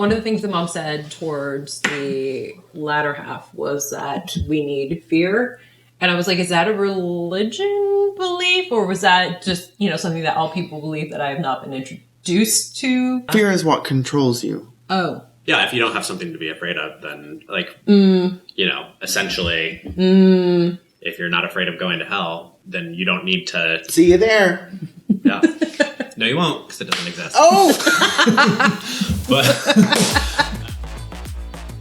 One of the things the mom said towards the latter half was that we need fear. And I was like, is that a religion belief? Or was that just, something that all people believe that I have not been introduced to? Fear is what controls you. Oh. Yeah, if you don't have something to be afraid of, then, essentially, if you're not afraid of going to hell, then you don't need to... See you there. Yeah. No, you won't, because it doesn't exist. Oh!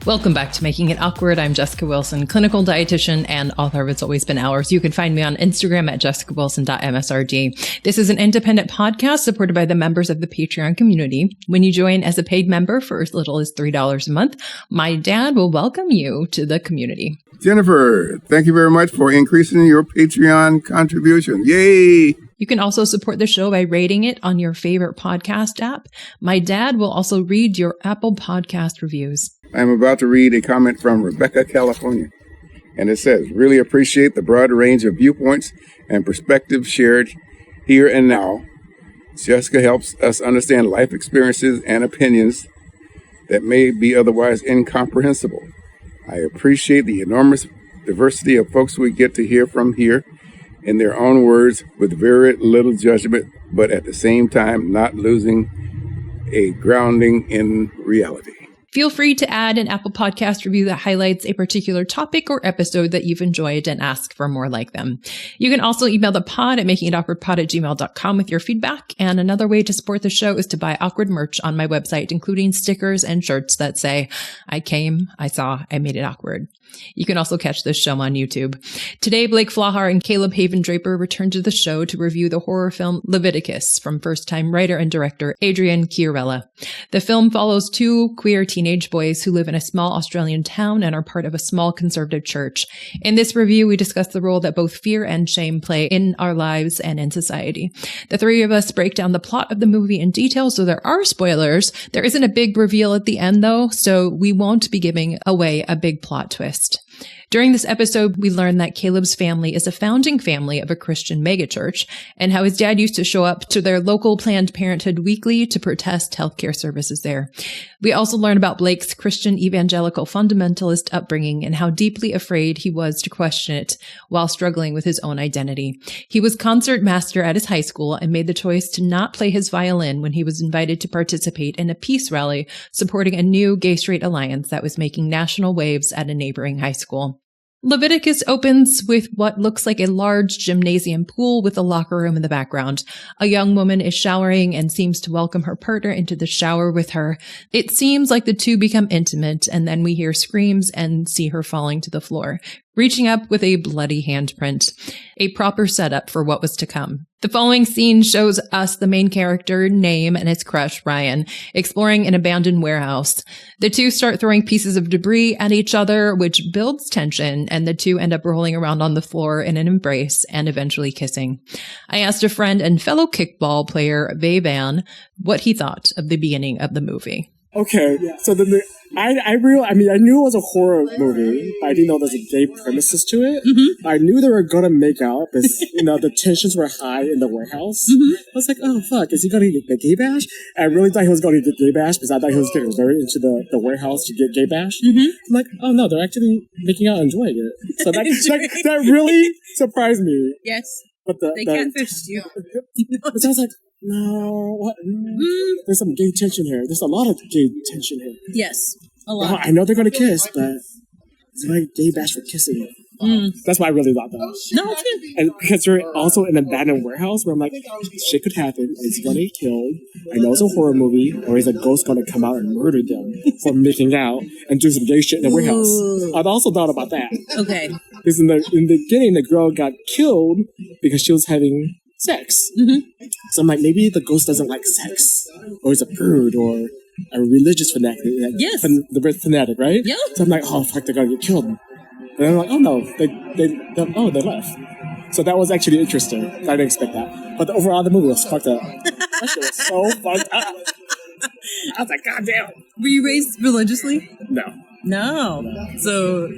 Welcome back to Making It Awkward. I'm Jessica Wilson, clinical dietitian and author of It's Always Been Ours. You can find me on Instagram at jessicawilson.msrd. This is an independent podcast supported by the members of the Patreon community. When you join as a paid member for as little as $3 a month, my dad will welcome you to the community. Jennifer, thank you very much for increasing your Patreon contribution. Yay! You can also support the show by rating it on your favorite podcast app. My dad will also read your Apple Podcast reviews. I'm about to read a comment from Rebecca, California. And it says, really appreciate the broad range of viewpoints and perspectives shared here and now. Jessica helps us understand life experiences and opinions that may be otherwise incomprehensible. I appreciate the enormous diversity of folks we get to hear from here in their own words with very little judgment, but at the same time not losing a grounding in reality. Feel free to add an Apple Podcast review that highlights a particular topic or episode that you've enjoyed and ask for more like them. You can also email the pod at makingitawkwardpod@gmail.com with your feedback. And another way to support the show is to buy awkward merch on my website, including stickers and shirts that say, I came, I saw, I made it awkward. You can also catch this show on YouTube. Today, Blake Flaugher and Caleb Haven Draper returned to the show to review the horror film Leviticus from first-time writer and director Adrian Chiarella. The film follows two queer teenage boys who live in a small Australian town and are part of a small conservative church. In this review, we discuss the role that both fear and shame play in our lives and in society. The three of us break down the plot of the movie in detail, so there are spoilers. There isn't a big reveal at the end, though, so we won't be giving away a big plot twist. During this episode, we learn that Caleb's family is a founding family of a Christian megachurch and how his dad used to show up to their local Planned Parenthood weekly to protest healthcare services there. We also learn about Blake's Christian evangelical fundamentalist upbringing and how deeply afraid he was to question it while struggling with his own identity. He was concert master at his high school and made the choice to not play his violin when he was invited to participate in a peace rally supporting a new gay straight alliance that was making national waves at a neighboring high school. Leviticus opens with what looks like a large gymnasium pool with a locker room in the background. A young woman is showering and seems to welcome her partner into the shower with her. It seems like the two become intimate, and then we hear screams and see her falling to the floor, reaching up with a bloody handprint, a proper setup for what was to come. The following scene shows us the main character, Naim, and his crush, Ryan, exploring an abandoned warehouse. The two start throwing pieces of debris at each other, which builds tension, and the two end up rolling around on the floor in an embrace and eventually kissing. I asked a friend and fellow kickball player, Vay Van, what he thought of the beginning of the movie. Okay, so then I knew it was a horror movie, but I didn't know there was a gay premises to it. Mm-hmm. I knew they were gonna make out because, the tensions were high in the warehouse. Mm-hmm. I was like, oh fuck, is he gonna get gay bash? I really thought he was gonna get gay bash because I thought he was getting very into the warehouse to get gay bash. Mm-hmm. I'm like, oh no, they're actually making out and enjoying it. So that really surprised me. Yes. But they catfished you. But I was like, no, what? There's some gay tension here. There's a lot of gay tension here. Yes, a lot. Well, I know they're going to kiss, but it's like gay bash for kissing. That's why I really thought that. No, it's good. And because you're also in an abandoned warehouse where I'm like, shit could happen. Is he going to get killed? I know it's a horror movie, or is a ghost going to come out and murder them for making out and do some gay shit in the warehouse? I've also thought about that. Okay. Because in the beginning, the girl got killed because she was having sex. Mm-hmm. So I'm like, maybe the ghost doesn't like sex, or is a prude, or a religious fanatic. Yes. The word fanatic, right? Yeah. So I'm like, oh fuck, they're gonna get killed. And I'm like, oh no, they left. So that was actually interesting. I didn't expect that. But overall, the movie was fucked up. That shit was so fucked up. I was like, God damn. Were you raised religiously? No. So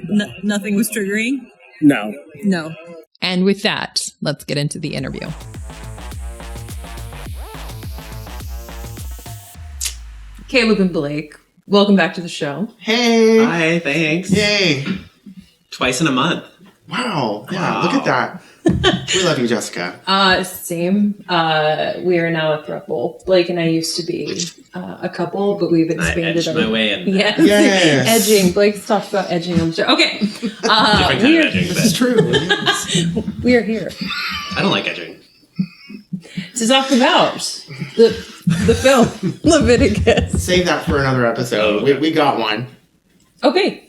nothing was triggering? No. And with that, let's get into the interview. Caleb and Blake, Welcome back to the show. Hey. Hi, thanks. Yay. Twice in a month. Wow. Yeah, Wow. look at that. We love you, Jessica. Same. We are now a throuple. Blake and I used to be a couple, but we've I expanded edged my way in. Yes. Yes. Edging. Blake's talked about edging on the show. Okay. Different kind of edging, This is but true. Yes. We are here I don't like edging. to talk about the film Leviticus. Save that for another episode. We got one. Okay.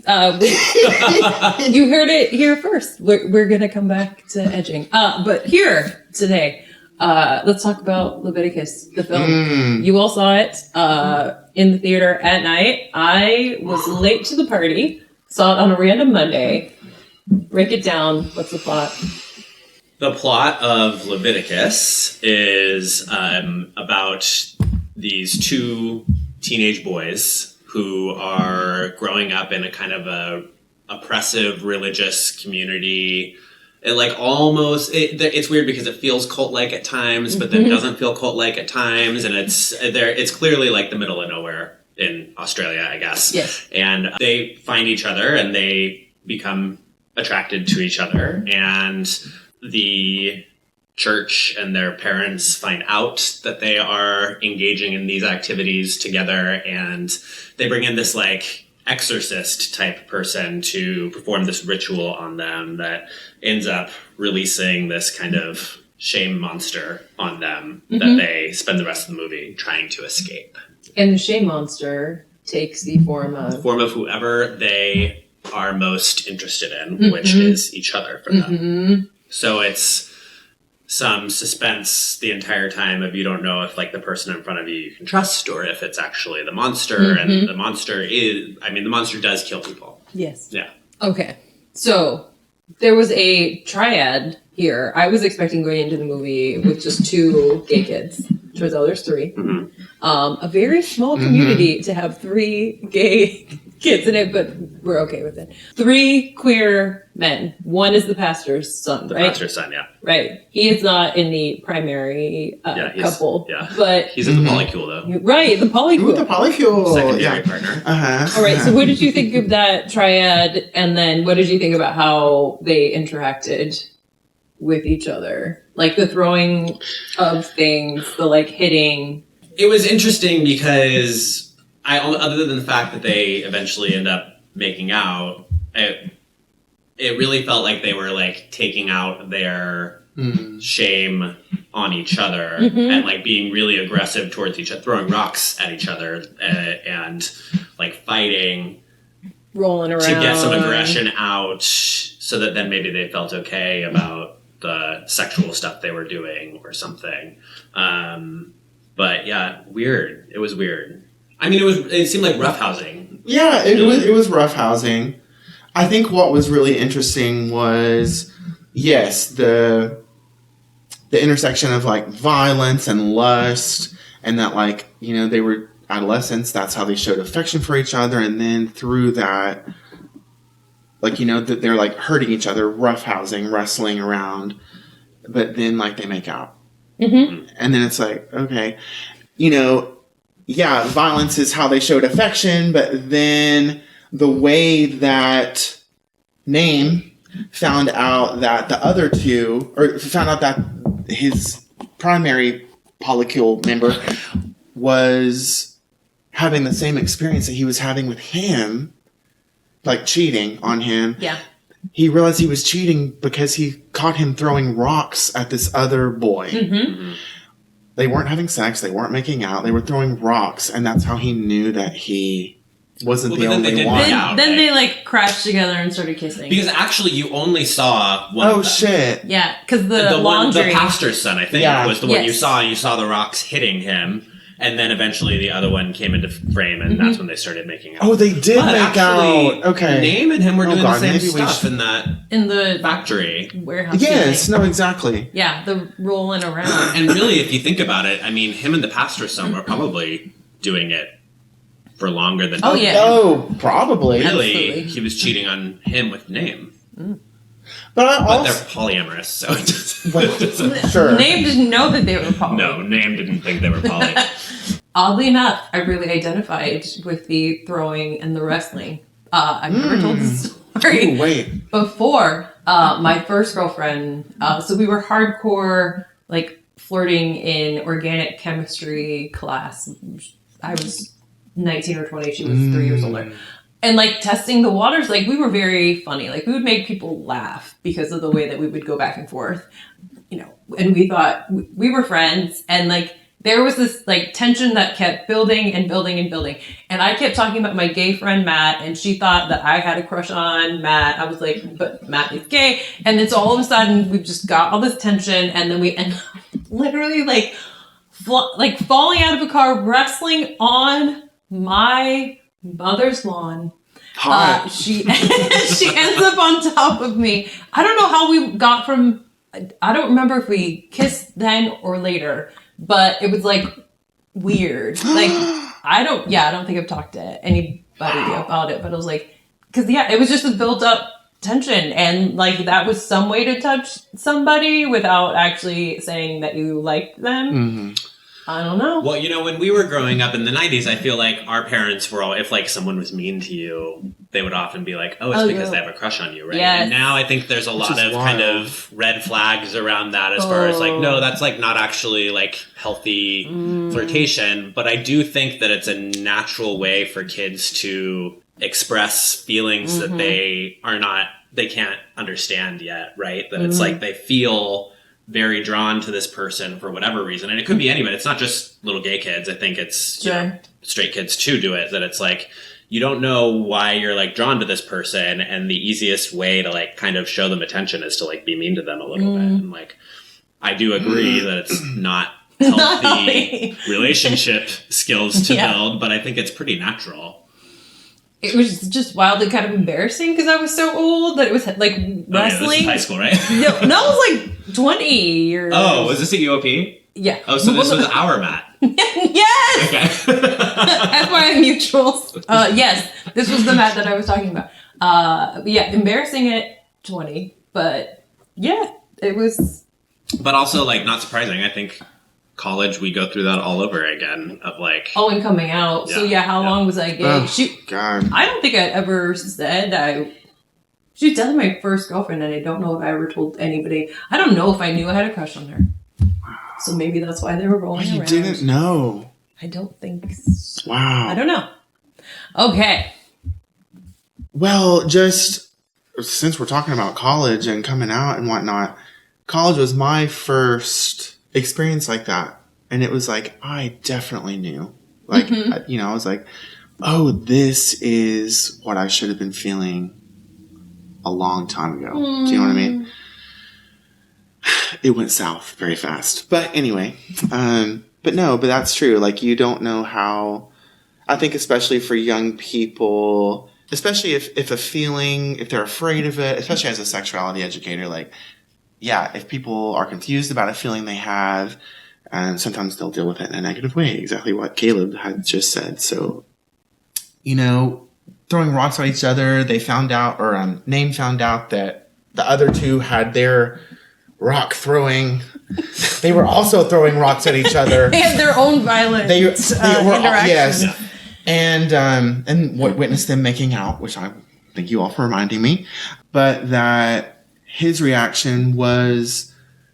You heard it here first. We're going to come back to edging. But here today, let's talk about Leviticus, the film. You all saw it in the theater at night. I was late to the party, saw it on a random Monday. Break it down. What's the plot? The plot of Leviticus is about these two teenage boys who are growing up in a kind of a oppressive religious community. It's weird because it feels cult-like at times, but then doesn't feel cult-like at times, and it's clearly like the middle of nowhere in Australia, I guess. Yes. And they find each other and they become attracted to each other, and the church and their parents find out that they are engaging in these activities together, and they bring in this like exorcist type person to perform this ritual on them that ends up releasing this kind of shame monster on them that they spend the rest of the movie trying to escape. And the shame monster takes the form of Whoever they are most interested in, which is each other for them. So it's some suspense the entire time of you don't know if like the person in front of you can trust or if it's actually the monster. And the monster the monster does kill people. Yes. Yeah. Okay. So there was a triad here. I was expecting going into the movie with just two gay kids. Turns out there's three. A very small community to have three gay kids in it, but we're okay with it. Three queer men. One is the pastor's son, The right? pastor's son, yeah. Right. He is not in the primary couple. Yeah. But He's in the polycule though. right, the polycule. Ooh, the polycule. Secondary partner. Uh-huh. All right, so what did you think of that triad? And then what did you think about how they interacted with each other? Like the throwing of things, the like hitting. It was interesting because other than the fact that they eventually end up making out, it really felt like they were like taking out their shame on each other and like being really aggressive towards each other, throwing rocks at each other and like fighting, Rolling around. to get some aggression out so that then maybe they felt okay about the sexual stuff they were doing or something. But yeah, weird. It was weird. I mean, it seemed like roughhousing. Yeah, it was roughhousing. I think what was really interesting was, yes, the intersection of like violence and lust, and that like, you know, they were adolescents, that's how they showed affection for each other, and then through that, like, you know, that they're like hurting each other, roughhousing, wrestling around, but then like they make out. And then it's like, okay, you know, yeah, violence is how they showed affection, but then the way that Name found out that the other two, or found out that his primary polycule member was having the same experience that he was having with him, like cheating on him. Yeah. He realized he was cheating because he caught him throwing rocks at this other boy. They weren't having sex. They weren't making out. They were throwing rocks. And that's how he knew that he wasn't the only one. Then they like crashed together and started kissing. Because actually you only saw one of them. Shit. Yeah, because the The laundry. pastor's son, I think, Yeah. was the one you Yes. saw. You saw the rocks hitting him. And then eventually the other one came into frame, and that's when they started making out. Oh, they did But make actually, out. Okay. Name and him were doing God, the same maybe we stuff should- in that in the factory. warehouse. Yes, no, exactly. Yeah, the rolling around. And really, if you think about it, I mean, him and the pastor's son were probably doing it for longer than... Oh, yeah. Oh, probably. Really, Absolutely. he was cheating on him with Name. But I But they're also... polyamorous, so it doesn't... Sure. Name didn't know that they were poly. No, Name didn't think they were poly. Oddly enough, I really identified with the throwing and the wrestling. I've never told this story Ooh, wait. before. My first girlfriend, so we were hardcore, like, flirting in organic chemistry class. I was 19 or 20. She was 3 years older. And, like, testing the waters, like, we were very funny. Like, we would make people laugh because of the way that we would go back and forth, you know. And we thought we were friends. And, like, there was this, like, tension that kept building and building and building. And I kept talking about my gay friend, Matt, and she thought that I had a crush on Matt. I was like, but Matt is gay. And then so all of a sudden, we've just got all this tension. And then we end up literally, like, falling out of a car, wrestling on my mother's lawn. Hot. She ends up on top of me. I don't know how we got from, I don't remember if we kissed then or later, but it was like weird. Like, I don't think I've talked to anybody about it, but it was like, cause yeah, it was just a built up tension, and like that was some way to touch somebody without actually saying that you liked them. Mm-hmm. I don't know. Well, you know, when we were growing up in the 90s, I feel like our parents were all, if like someone was mean to you, they would often be like, oh, it's because they have a crush on you, right? Yes. And now I think there's a lot of wild. kind of red flags around that as far as like, no, that's like not actually like healthy flirtation. But I do think that it's a natural way for kids to express feelings that they can't understand yet, right? That it's like they feel very drawn to this person for whatever reason. And it could be anybody. It's not just little gay kids. I think it's you know, straight kids too do it. That it's like, you don't know why you're like drawn to this person. And the easiest way to like kind of show them attention is to like be mean to them a little bit. And like, I do agree that it's not healthy relationship skills to build, but I think it's pretty natural. It was just wildly kind of embarrassing because I was so old that it was like wrestling. Oh, yeah, this is high school, right? No, it was like 20 years. Oh, was this at UOP? Yeah. Oh, so this was our Matt. Yes! Okay. That's why I'm mutuals. Yes, this was the Matt that I was talking about. But yeah, embarrassing at 20. But yeah, it was. But also, like, not surprising. I think college, we go through that all over again of like... Oh, and coming out. So yeah, how long was I gay? Oh, God. I don't think I'd ever said she was definitely my first girlfriend, and I don't know if I ever told anybody. I don't know if I knew I had a crush on her. So maybe that's why they were rolling around. You didn't know. I don't think so. Wow. I don't know. Okay. Well, just since we're talking about college and coming out and whatnot, college was my first experience like that. And it was like, I definitely knew. Like, I was like, oh, this is what I should have been feeling a long time ago. Do you know what I mean? It went south very fast. But anyway, but that's true. Like, you don't know how, I think especially for young people, especially if a feeling, if they're afraid of it, especially as a sexuality educator, like, yeah, if people are confused about a feeling they have, sometimes they'll deal with it in a negative way. Exactly what Caleb had just said. So, throwing rocks at each other, they found out, or Name found out that the other two had their rock throwing. They were also throwing rocks at each other. They had their own violent interactions. Yes. And what witnessed them making out, which I thank you all for reminding me, but that his reaction was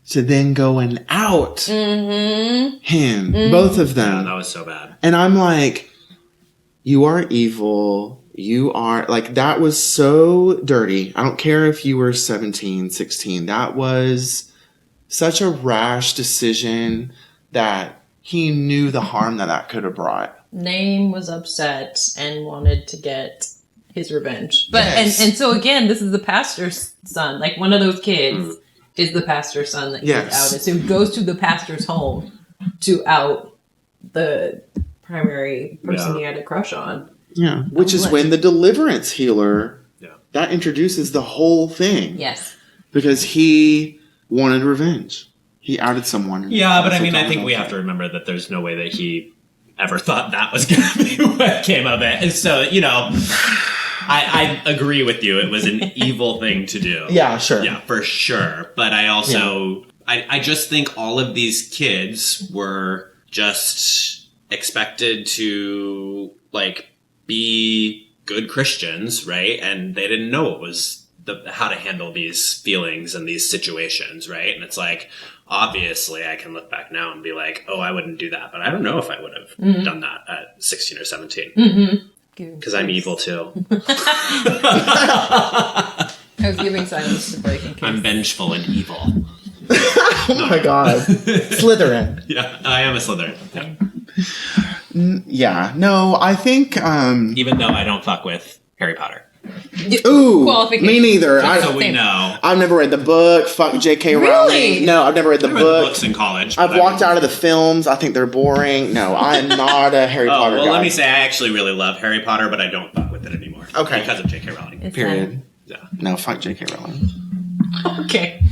to then go and out him, both of them. Yeah, that was so bad. And I'm like, you are evil. You are, like, that was so dirty. I don't care if you were 17, 16. That was such a rash decision that he knew the harm that could have brought. Name was upset and wanted to get his revenge. But Yes. and so again, this is the pastor's son. Like, one of those kids is the pastor's son that he's outed. So he goes to the pastor's home to out the primary person he had a crush on. Yeah, which is when the deliverance healer, Yeah. that introduces the whole thing. Yes. Because he wanted revenge. He outed someone. Yeah, but I mean, I think we have to remember that there's no way that he ever thought that was going to be what came of it. And so, I agree with you. It was an evil thing to do. Yeah, sure. Yeah, for sure. But I also, I just think all of these kids were just expected to like be good Christians, right? And they didn't know what was how to handle these feelings and these situations, right? And it's like, obviously I can look back now and be like, oh, I wouldn't do that, but I don't know if I would have done that at 16 or 17 because I'm evil too. I was giving silence to break in case. I'm vengeful and evil. Oh my god. Slytherin. Yeah, I am a Slytherin. Yeah. Yeah. No, I think Even though I don't fuck with Harry Potter. ooh, Qualification. me neither. So we know. I've never read the book. Fuck J.K. Really? Rowling. No, I've never read the I read book. books in college. I've walked out of the films. I think they're boring. No, I am not a Harry Potter well, guy. let me say I actually really love Harry Potter, but I don't fuck with it anymore. Okay. Because of J.K. Rowling. It's Period. Yeah. No, fuck J.K. Rowling. Okay.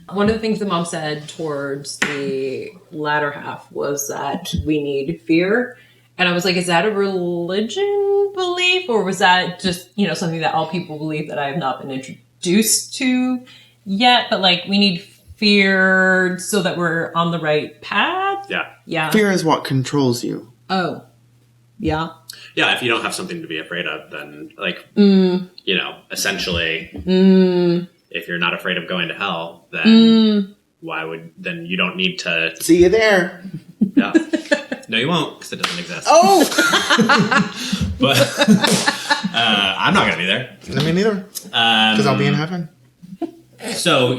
One of the things that Mom said towards the latter half was that we need fear. And I was like, is that a religion belief? Or was that just, something that all people believe that I have not been introduced to yet? But like, we need fear so that we're on the right path? Yeah. Yeah. Fear is what controls you. Oh. Yeah. Yeah, if you don't have something to be afraid of, then, like, essentially, if you're not afraid of going to hell, then then you don't need to. See you there. Yeah. No, you won't, because it doesn't exist. Oh! But I'm not going to be there. Me neither. Because I'll be in heaven. So,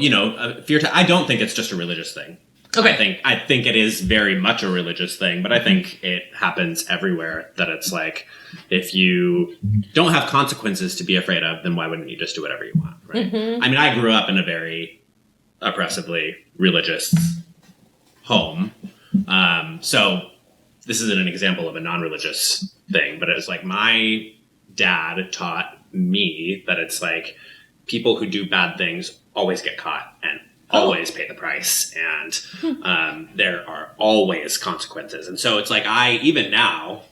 fear. I don't think it's just a religious thing. Okay. I think it is very much a religious thing, but I think it happens everywhere. That it's like, if you don't have consequences to be afraid of, then why wouldn't you just do whatever you want, right? Mm-hmm. I mean, I grew up in a very oppressively religious home, so this isn't an example of a non-religious thing, but it was like my dad taught me that it's like people who do bad things always get caught and always pay the price, and there are always consequences. And so it's like even now,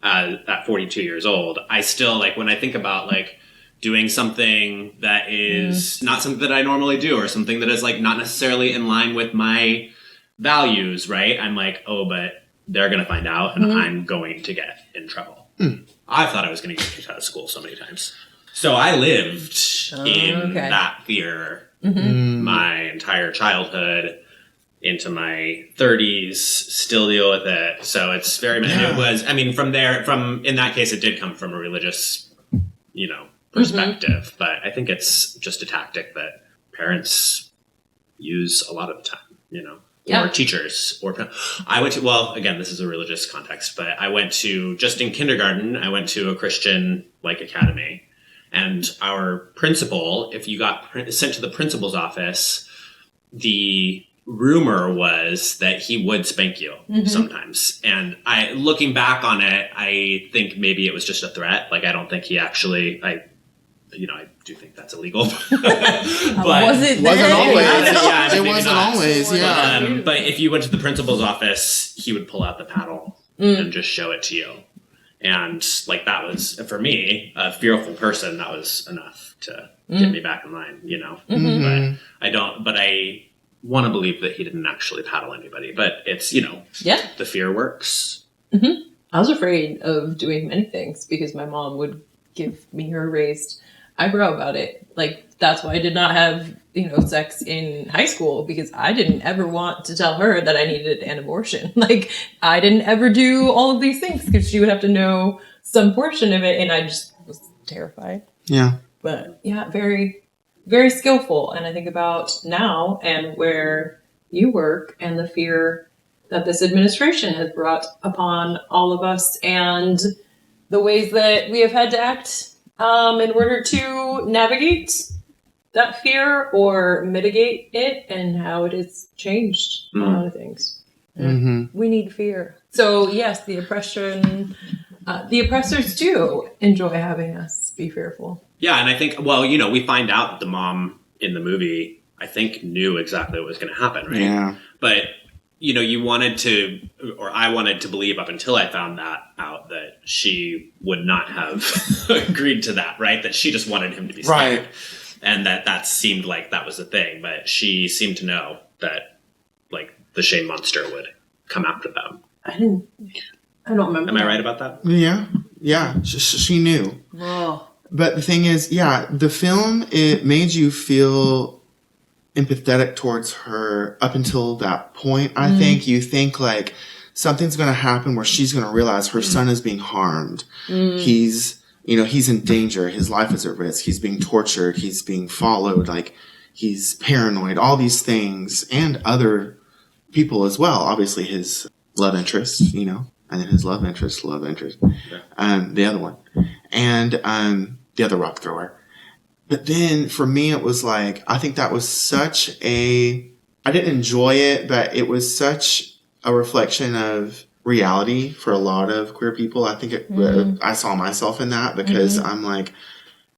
at 42 years old, I still, like, when I think about like doing something that is not something that I normally do, or something that is like not necessarily in line with my values, right? I'm like, oh, but they're going to find out and I'm going to get in trouble. I thought I was going to get kicked out of school so many times. So I lived in that fear my entire childhood into my 30s, still deal with it. So it's very, it was, I mean, in that case, it did come from a religious, perspective, but I think it's just a tactic that parents use a lot of the time, or teachers, I went to, again, this is a religious context, but I went to, just in kindergarten, I went to a Christian, academy. And our principal, if you got sent to the principal's office, the rumor was that he would spank you sometimes. And looking back on it, I think maybe it was just a threat. Like, I don't think he actually, I do think that's illegal. But was it wasn't always. Yeah, it wasn't always. Yeah. But if you went to the principal's office, he would pull out the paddle and just show it to you. And that was, for me, a fearful person, that was enough to get me back in line, But I want to believe that he didn't actually paddle anybody. But it's, the fear works. I was afraid of doing many things because my mom would give me her raised eyebrow about it. That's why I did not have, sex in high school, because I didn't ever want to tell her that I needed an abortion. I didn't ever do all of these things because she would have to know some portion of it, and I just was terrified. Yeah. But yeah, very, very skillful. And I think about now and where you work and the fear that this administration has brought upon all of us, and the ways that we have had to act in order to navigate that fear or mitigate it, and how it has changed a lot of things. We need fear. So yes, the oppressors do enjoy having us be fearful. Yeah, and I think, we find out that the mom in the movie, I think, knew exactly what was going to happen, right? Yeah. But, you wanted to, or I wanted to believe up until I found that out, that she would not have agreed to that, right? That she just wanted him to be spared. Right. And that seemed like that was the thing. But she seemed to know that, the shame monster would come after them. I don't remember. Am I right about that? Yeah. She knew. Oh. But the thing is, the film, it made you feel empathetic towards her up until that point. I think you think like something's going to happen where she's going to realize her son is being harmed. He's in danger. His life is at risk. He's being tortured. He's being followed. Like, he's paranoid, all these things, and other people as well. Obviously, his love interest, and then his love interest, the other one, and the other rock thrower. But then for me, it was like, I think that was I didn't enjoy it, but it was such a reflection of reality for a lot of queer people. I think I saw myself in that because I'm like,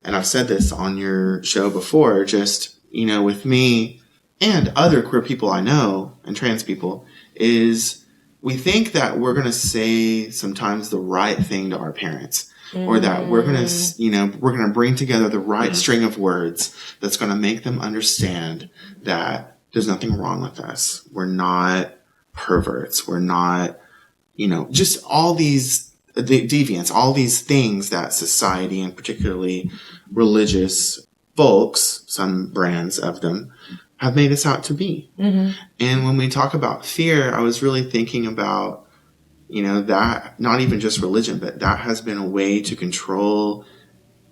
and I've said this on your show before, just, with me and other queer people I know and trans people, is we think that we're going to say sometimes the right thing to our parents, or that we're going to bring together the right string of words that's going to make them understand that there's nothing wrong with us. We're not perverts. We're not, just all these deviants, all these things that society, and particularly religious folks, some brands of them, have made us out to be. And when we talk about fear, I was really thinking about, that not even just religion, but that has been a way to control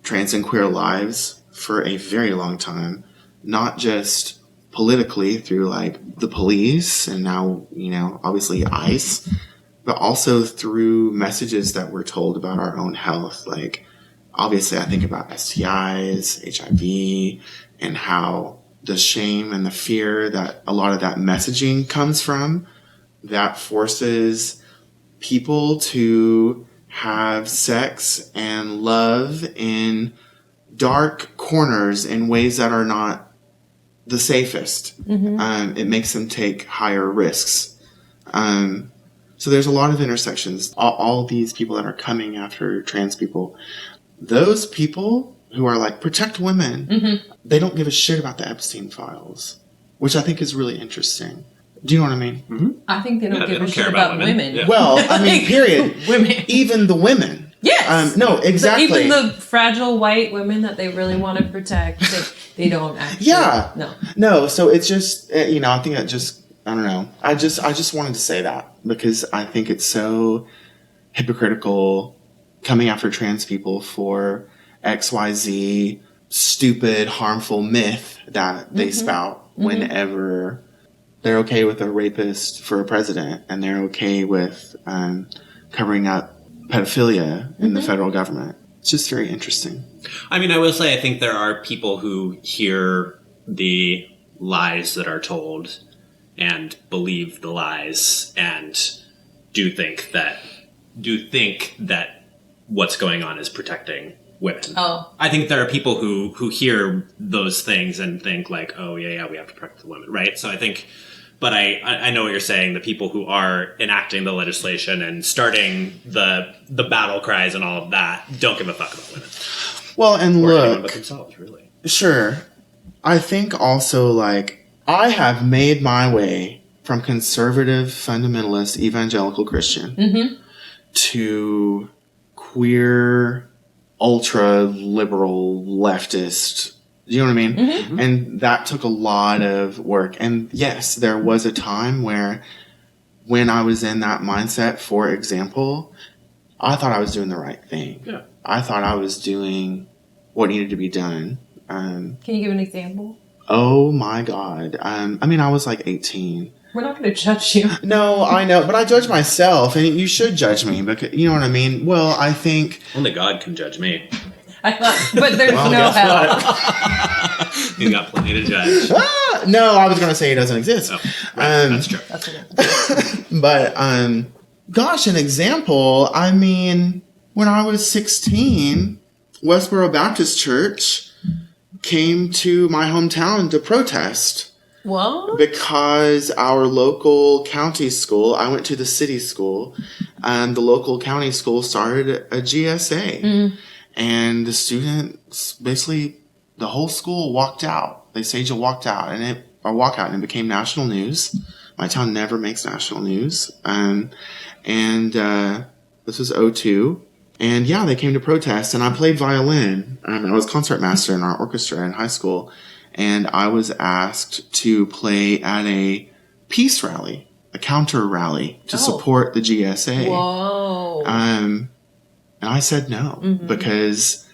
trans and queer lives for a very long time, not just politically through like the police and now, obviously ICE, but also through messages that we're told about our own health. Like, obviously I think about STIs, HIV, and how the shame and the fear that a lot of that messaging comes from, that forces people to have sex and love in dark corners in ways that are not the safest. It makes them take higher risks. So there's a lot of intersections. All these people that are coming after trans people, those people who are like, protect women, they don't give a shit about the Epstein files, which I think is really interesting. Do you know what I mean? I think they don't give a shit about women. Yeah. Well, I mean, period. Women. Even the women. Yes. No, exactly. Even the fragile white women that they really want to protect, they don't actually. Yeah. No. So it's just, I think that just, I don't know. I just wanted to say that because I think it's so hypocritical coming after trans people for XYZ stupid, harmful myth that they spout whenever they're okay with a rapist for a president and they're okay with covering up pedophilia in the federal government. It's just very interesting. I mean, I will say I think there are people who hear the lies that are told and believe the lies and do think that what's going on is protecting women. Oh. I think there are people who hear those things and think like, oh yeah, we have to protect the women, right? So I think, but I know what you're saying. The people who are enacting the legislation and starting the battle cries and all of that don't give a fuck about women. Well, and or anyone look, but themselves, really. Sure. I think also, like, I have made my way from conservative, fundamentalist, evangelical Christian to queer, ultra-liberal, leftist. Do you know what I mean? And that took a lot of work. And yes, there was a time where when I was in that mindset, for example, I thought I was doing the right thing. Yeah. I thought I was doing what needed to be done. Can you give an example? Oh my God. I mean, I was like 18. We're not going to judge you. No, I know, but I judge myself, and you should judge me because you know what I mean. Well, I think Only God can judge me. I thought, but there's Well, no guess hell. You got plenty to judge. no, I was going to say it doesn't exist. Oh, right, that's true. That's okay. But gosh, an example. I mean, when I was 16, Westboro Baptist Church came to my hometown to protest. What? Because our local county school, I went to the city school, and the local county school started a GSA. And the students, basically, the whole school walked out. They staged a walkout, and it became national news. My town never makes national news. And This was 2002. And yeah, they came to protest, and I played violin. I was concertmaster in our orchestra in high school, and I was asked to play at a peace rally, a counter rally to support the GSA. Whoa. And I said no because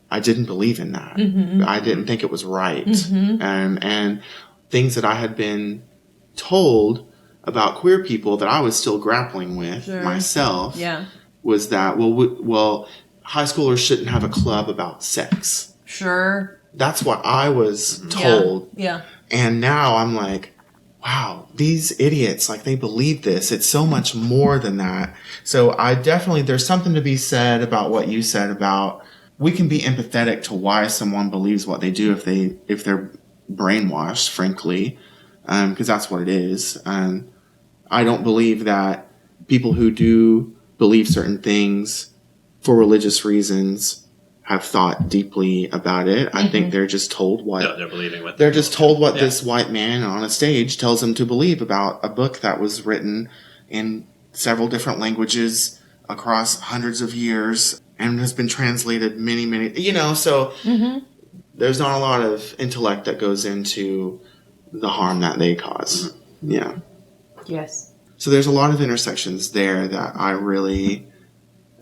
I didn't believe in that. I didn't think it was right. And things that I had been told about queer people that I was still grappling with myself. Yeah. Was that, well, high schoolers shouldn't have a club about sex. Sure. That's what I was told. Yeah. And now I'm like, wow, these idiots, like, they believe this. It's so much more than that. So there's something to be said about what you said about, we can be empathetic to why someone believes what they do if they're brainwashed, frankly, because that's what it is. I don't believe that people who do believe certain things for religious reasons have thought deeply about it. I think they're just told what they're believing what they're just told what this white man on a stage tells them to believe about a book that was written in several different languages across hundreds of years and has been translated many, so there's not a lot of intellect that goes into the harm that they cause. Yeah. Yes. So there's a lot of intersections there that I really,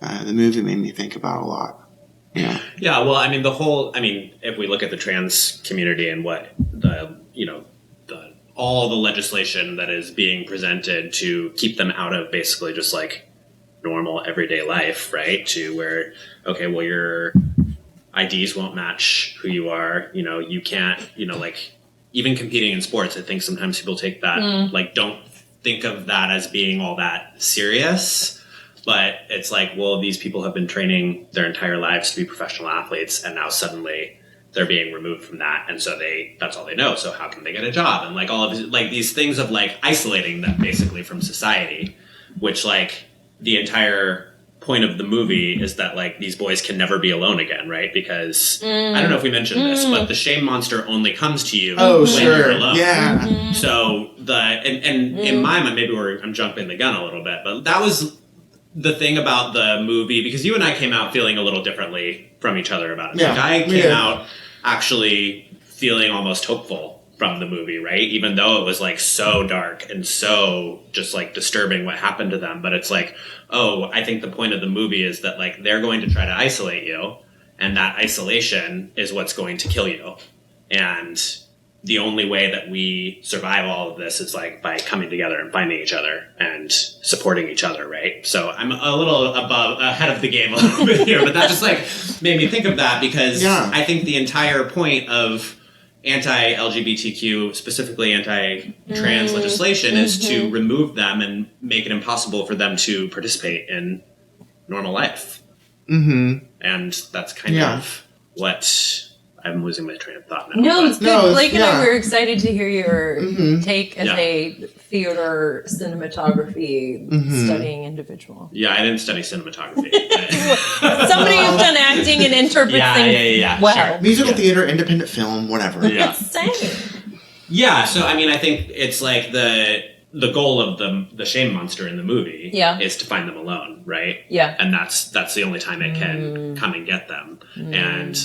the movie made me think about a lot. Yeah. Yeah. Well, if we look at the trans community and what all the legislation that is being presented to keep them out of basically just like normal everyday life, right? To where, okay, well, your IDs won't match who you are. You can't, like even competing in sports. I think sometimes people take that, don't think of that as being all that serious, but it's like, well, these people have been training their entire lives to be professional athletes, and now suddenly they're being removed from that, and so that's all they know. So how can they get a job? And like all of these things of like isolating them basically from society, which like the entire point of the movie is that like these boys can never be alone again, right? Because I don't know if we mentioned this, but the shame monster only comes to you when you're alone. Yeah. So in my mind, maybe I'm jumping the gun a little bit, but that was the thing about the movie, because you and I came out feeling a little differently from each other about it. Yeah. Like I came out actually feeling almost hopeful from the movie, right? Even though it was like so dark and so just like disturbing what happened to them. But it's like, I think the point of the movie is that like they're going to try to isolate you, and that isolation is what's going to kill you. And the only way that we survive all of this is like by coming together and finding each other and supporting each other, right? So I'm a little ahead of the game a little bit here, but that just like made me think of that, because I think the entire point of anti-LGBTQ, specifically anti-trans legislation, is to remove them and make it impossible for them to participate in normal life. And that's kind of what... I'm losing my train of thought now. No, it's good. Blake and I were excited to hear your take as a theater cinematography studying individual. Yeah, I didn't study cinematography. Somebody who's done acting and interprets things well. Sure. Musical theater, independent film, whatever. Yeah. Same. Yeah, so I mean, I think it's like the goal of the shame monster in the movie is to find them alone, right? Yeah. And that's the only time it can come and get them. And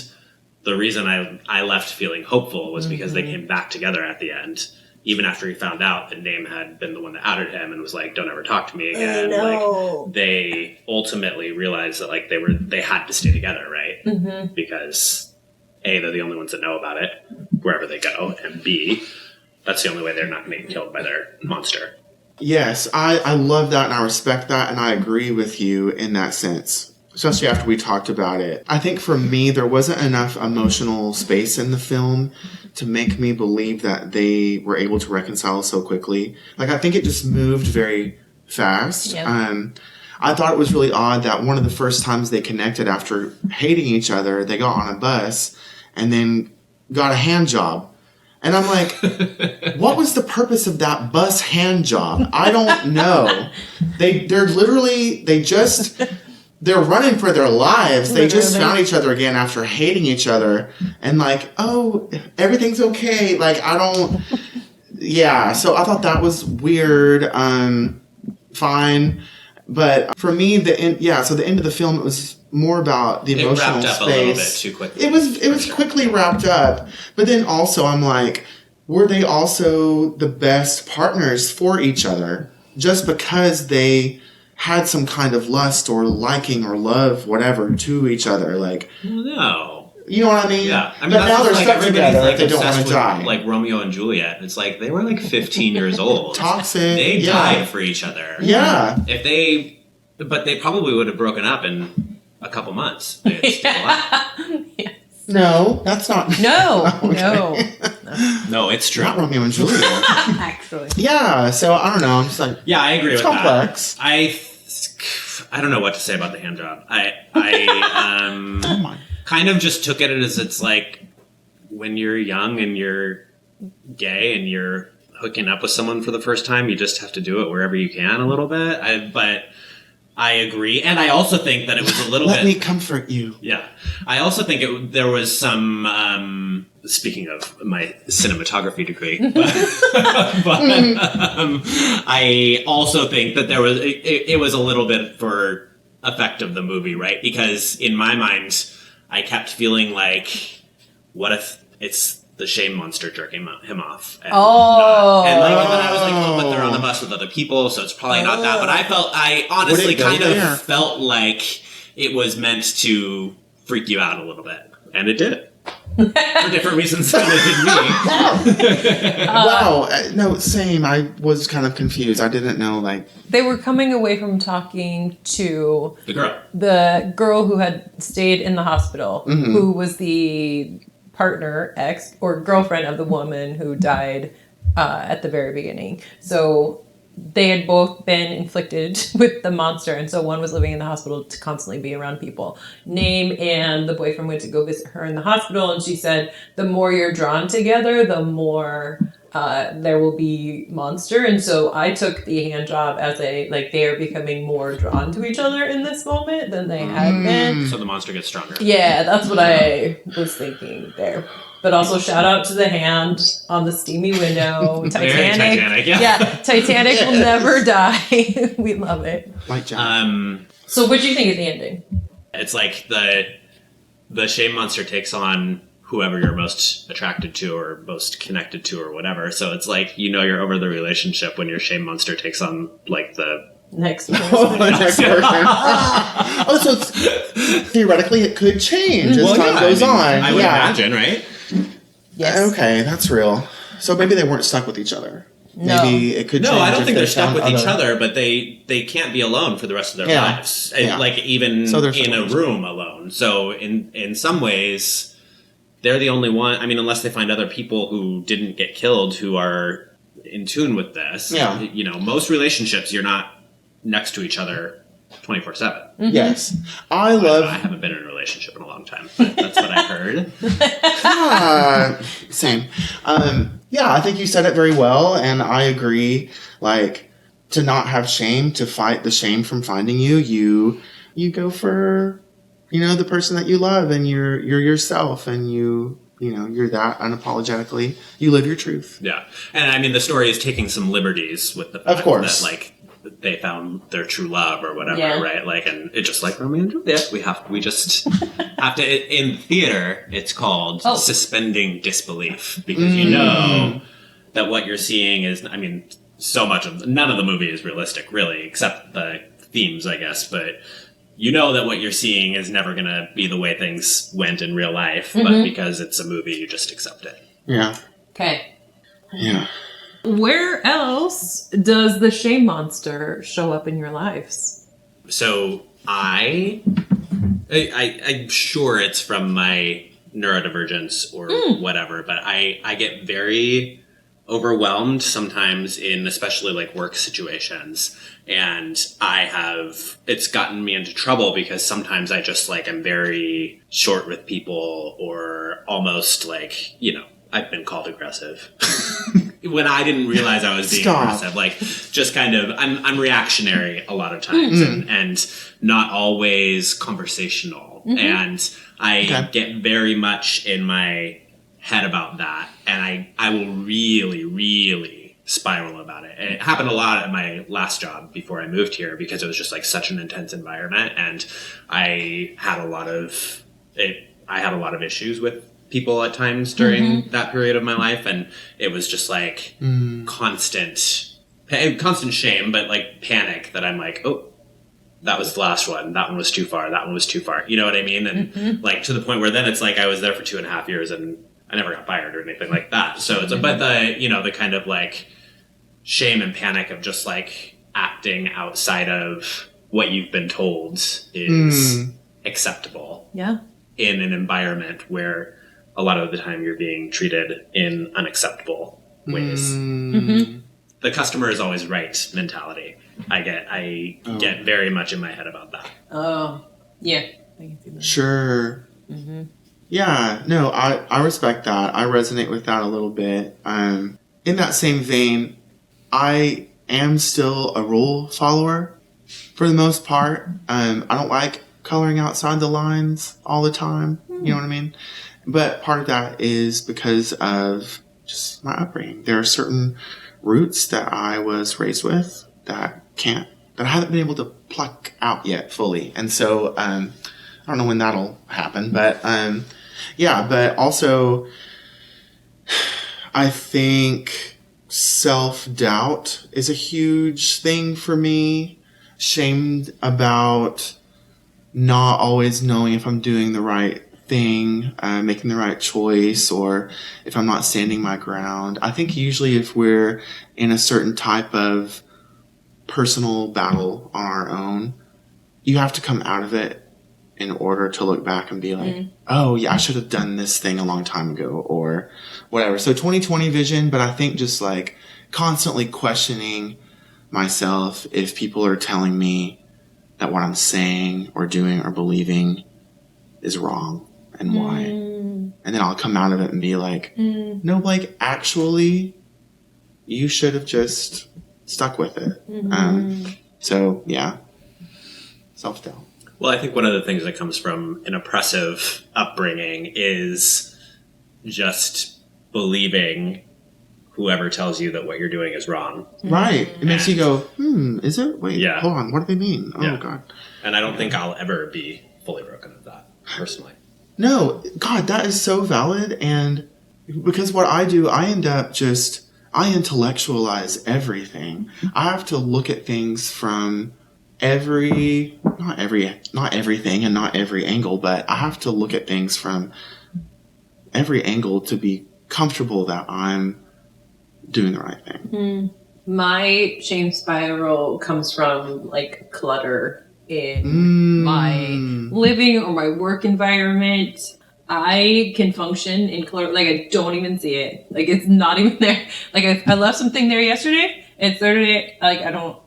the reason I left feeling hopeful was because they came back together at the end, even after he found out that Name had been the one that outed him and was like, "Don't ever talk to me again." Like they ultimately realized that like they had to stay together, right? Because A, they're the only ones that know about it wherever they go, and B, that's the only way they're not getting killed by their monster. Yes, I love that, and I respect that, and I agree with you in that sense. Especially after we talked about it. I think for me, there wasn't enough emotional space in the film to make me believe that they were able to reconcile so quickly. Like, I think it just moved very fast. Yep. I thought it was really odd that one of the first times they connected after hating each other, they got on a bus and then got a hand job. And I'm like, what was the purpose of that bus hand job? I don't know. They're running for their lives. They just found each other again after hating each other. And like, oh, everything's okay. Like, so I thought that was weird. Fine. But for me, the end of the film, it was more about the emotional It wrapped up space. a little bit too quickly. It was quickly wrapped up. But then also, I'm like, were they also the best partners for each other just because they had some kind of lust or liking or love, whatever, to each other? Like, no. You know what I mean? Yeah. I mean, but now they're like stuck together like if they don't want obsessed to with, die. like Romeo and Juliet. It's like they were like 15 years old. Toxic. They yeah. died for each other. Yeah. But they probably would have broken up in a couple months. It's still alive. No, that's not. No, No, it's true. Not Romeo and Juliet. actually. Yeah, so I don't know. I'm just like, Yeah, I agree it's with complex. that. I don't know what to say about the hand job. I Oh my. kind of just took it as it's like when you're young and you're gay and you're hooking up with someone for the first time, you just have to do it wherever you can a little bit. But I agree. And I also think that it was a little Let bit... me comfort you. Yeah. I also think there was some... speaking of my cinematography degree, I also think that there was... It was a little bit for effect of the movie, right? Because in my mind, I kept feeling like, what if it's the shame monster jerking him off? And and then I was like, oh, but they're on the bus with other people, so it's probably not that. But I honestly kind of felt like it was meant to freak you out a little bit. And it did. For different reasons than it did me. Wow. No, same. I was kind of confused. I didn't know, like... They were coming away from talking to The girl who had stayed in the hospital, Mm-hmm. who was the partner, ex, or girlfriend of the woman who died at the very beginning. So they had both been inflicted with the monster, and so one was living in the hospital to constantly be around people. And the boyfriend went to go visit her in the hospital, and she said, the more you're drawn together, the more there will be monster. And so I took the hand job as they are becoming more drawn to each other in this moment than they had been. So the monster gets stronger. Yeah, that's what I was thinking there. But also shout out to the hand on the steamy window. Titanic. Yeah, Titanic will never die. We love it. Like Jack. So what do you think is the ending? It's like the shame monster takes on whoever you're most attracted to or most connected to or whatever. So it's like, you're over the relationship when your shame monster takes on like the Next the next person. Oh, so theoretically it could change as time goes on. I would imagine, right? Yes. Okay, that's real. So maybe they weren't stuck with each other. No. Maybe it could change. No, I don't if think they they're stuck found with each other, but they can't be alone for the rest of their lives. Yeah. Like even So in a room alone. So in some ways, they're the only one. I mean, unless they find other people who didn't get killed who are in tune with this. Yeah. Most relationships, you're not next to each other 24/7. Mm-hmm. Yes. I haven't been in a relationship in a long time, but that's what I heard. Same. Yeah, I think you said it very well, and I agree. Like, to not have shame, to fight the shame from finding you, you go for, the person that you love, and you're yourself, and you're that unapologetically. You live your truth. Yeah. And I mean, the story is taking some liberties with the fact that, like, they found their true love or whatever, right? Like, and it's just like Romeo and Juliet. We just have to, in theater, it's called suspending disbelief, because that what you're seeing is, I mean, none of the movie is realistic, really, except the themes, I guess, but that what you're seeing is never going to be the way things went in real life, but because it's a movie, you just accept it. Yeah. Okay. Yeah. Where else does the shame monster show up in your lives? So I'm sure it's from my neurodivergence or whatever, but I get very overwhelmed sometimes in especially like work situations, and it's gotten me into trouble because sometimes I just like I'm very short with people, or almost like I've been called aggressive when I didn't realize I was being aggressive. Like, just kind of, I'm reactionary a lot of times, and not always conversational. And I get very much in my head about that. And I will really, really spiral about it. And it happened a lot at my last job before I moved here because it was just like such an intense environment, and I had a lot of issues with people at times during that period of my life, and it was just like constant shame, but like panic that I'm like, oh, that was the last one. That one was too far. That one was too far. You know what I mean? And like to the point where then it's like I was there for 2.5 years and I never got fired or anything like that. So it's but the kind of like shame and panic of just like acting outside of what you've been told is acceptable. Yeah. In an environment where a lot of the time you're being treated in unacceptable ways. The customer is always right mentality. I get very much in my head about that. Oh, yeah. I can see that. Sure. Yeah, no, I respect that. I resonate with that a little bit. In that same vein, I am still a rule follower for the most part. I don't like coloring outside the lines all the time. You know what I mean? But part of that is because of just my upbringing. There are certain roots that I was raised with that I haven't been able to pluck out yet fully. And so, I don't know when that'll happen, but, but also I think self-doubt is a huge thing for me. Shamed about not always knowing if I'm doing the right thing, making the right choice, or if I'm not standing my ground. I think usually if we're in a certain type of personal battle on our own, you have to come out of it in order to look back and be like, oh yeah, I should have done this thing a long time ago or whatever. So 2020 vision, but I think just like constantly questioning myself if people are telling me that what I'm saying or doing or believing is wrong and why. And then I'll come out of it and be like, no, Blake, actually, you should have just stuck with it. So, yeah, self-doubt. Well, I think one of the things that comes from an oppressive upbringing is just believing whoever tells you that what you're doing is wrong. Right. It makes you go, is it? Wait, Yeah. hold on. What do they mean? Oh, Yeah. God. And I don't think I'll ever be fully broken of that, personally. No, God, that is so valid. And because what I do, I end up I intellectualize everything. I have to look at things from not everything and not every angle, but I have to look at things from every angle to be comfortable that I'm doing the right thing. My shame spiral comes from like clutter in my living or my work environment. I can function in clutter, like I don't even see it. Like it's not even there. Like I left something there yesterday and Saturday, like I don't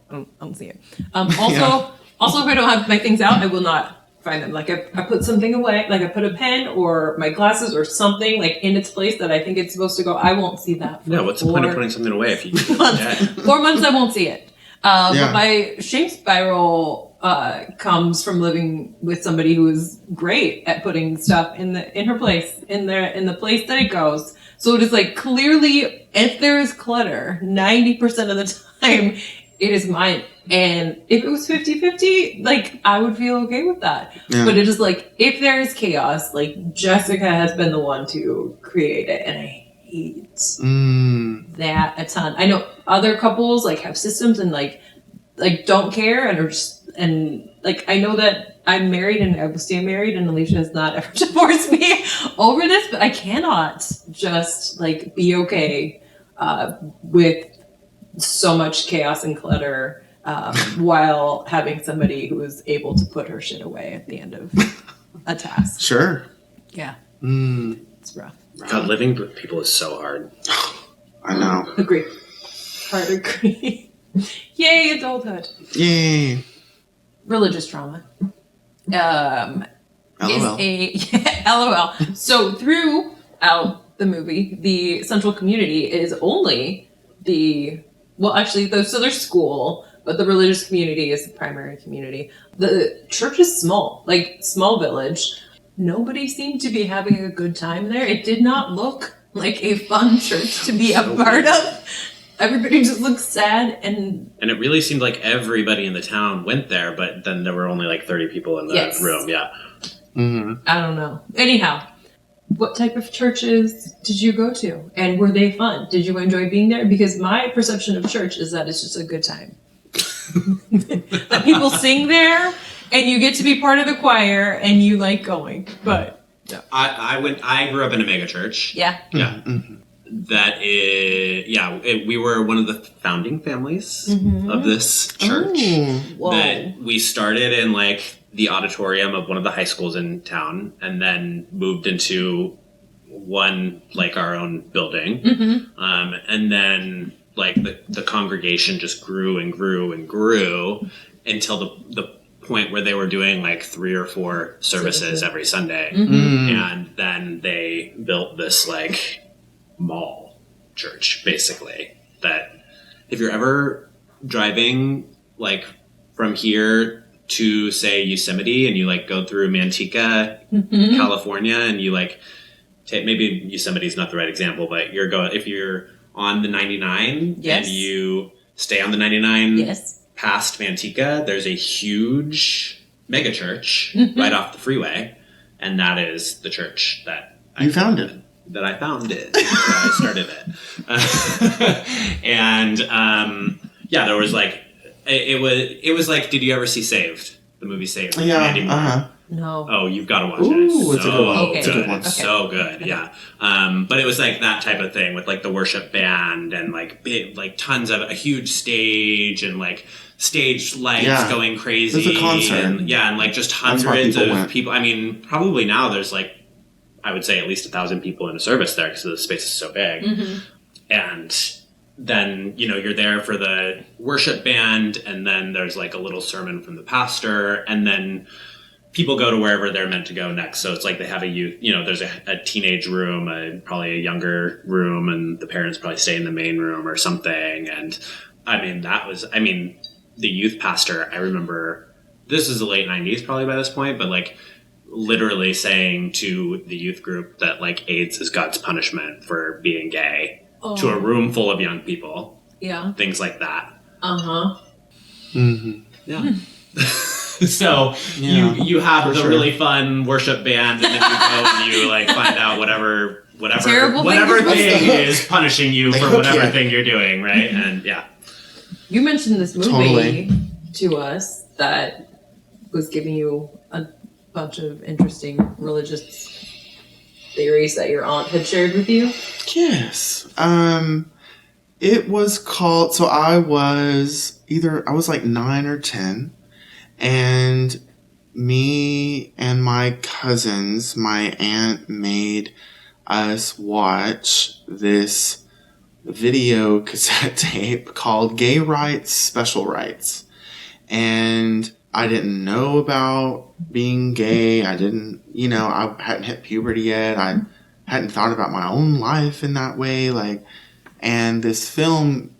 see it. Also if I don't have my things out, I will not find them. Like I put something away, like I put a pen or my glasses or something like in its place that I think it's supposed to go. I won't see that. No, what's the point of putting something away if you can months, 4 months I won't see it. But my shame spiral comes from living with somebody who is great at putting stuff in her place, in the place that it goes. So it is like clearly if there is clutter, 90% of the time it is mine. And if it was 50-50, like I would feel okay with that. Yeah. But it is like if there is chaos, like Jessica has been the one to create it, and I hate that a ton. I know other couples like have systems and like don't care and are just, and like I know that I'm married and I will stay married, and Alicia has not ever divorced me over this, but I cannot just like be okay with so much chaos and clutter while having somebody who is able to put her shit away at the end of a task. Sure. Yeah. It's rough. God, living with people is so hard. I know. Agree. Hard agree. Yay, adulthood. Yay. Religious trauma. LOL. LOL. So throughout the movie, the central community is only so there's school, but the religious community is the primary community. The church is small, like small village. Nobody seemed to be having a good time there. It did not look like a fun church to be a part of. Everybody just looks sad, and it really seemed like everybody in the town went there, but then there were only like 30 people in the room. Yeah. Mm-hmm. I don't know. Anyhow, what type of churches did you go to? And were they fun? Did you enjoy being there? Because my perception of church is that it's just a good time. That people sing there, and you get to be part of the choir, and you like going. But yeah. I grew up in a mega church. Yeah. Yeah. Mm-hmm. That is, we were one of the founding families of this church. Whoa. That we started in like the auditorium of one of the high schools in town, and then moved into one, like our own building. And then like the congregation just grew and grew and grew until the point where they were doing like 3 or 4 services every Sunday. And then they built this like mall church, basically, that if you're ever driving like from here to say Yosemite, and you like go through Manteca, California, and you like take, maybe Yosemite's not the right example, but if you're on the 99 and you stay on the 99 past Manteca, there's a huge mega church right off the freeway, and that is the church that I founded. That I founded. I started it. And there was like it was like, did you ever see Saved? The movie Saved? Yeah. No. Oh, you've got to watch Ooh, it. it's a good one. Okay. It's a good one. So good, yeah. But it was like that type of thing with like the worship band and like big, like tons of a huge stage and like stage lights going crazy. It was a concert. And like just hundreds of people. I mean, probably now there's like, I would say at least 1,000 people in a service there because the space is so big. And then, you're there for the worship band, and then there's like a little sermon from the pastor, and then people go to wherever they're meant to go next. So it's like they have a youth, there's a teenage room, probably a younger room, and the parents probably stay in the main room or something. And the youth pastor, I remember, this is the late 90s probably by this point, but like literally saying to the youth group that like AIDS is God's punishment for being gay to a room full of young people. Yeah. Things like that. Yeah. So you have the really fun worship band, and then you go and you like find out whatever thing is punishing you for whatever thing you're doing, right? And you mentioned this movie to us that was giving you a bunch of interesting religious theories that your aunt had shared with you. Yes. It was called, so I was like 9 or 10, and me and my cousins, my aunt made us watch this video cassette tape called Gay Rights, Special Rights. And I didn't know about being gay. I didn't, I hadn't hit puberty yet. I hadn't thought about my own life in that way. And this film,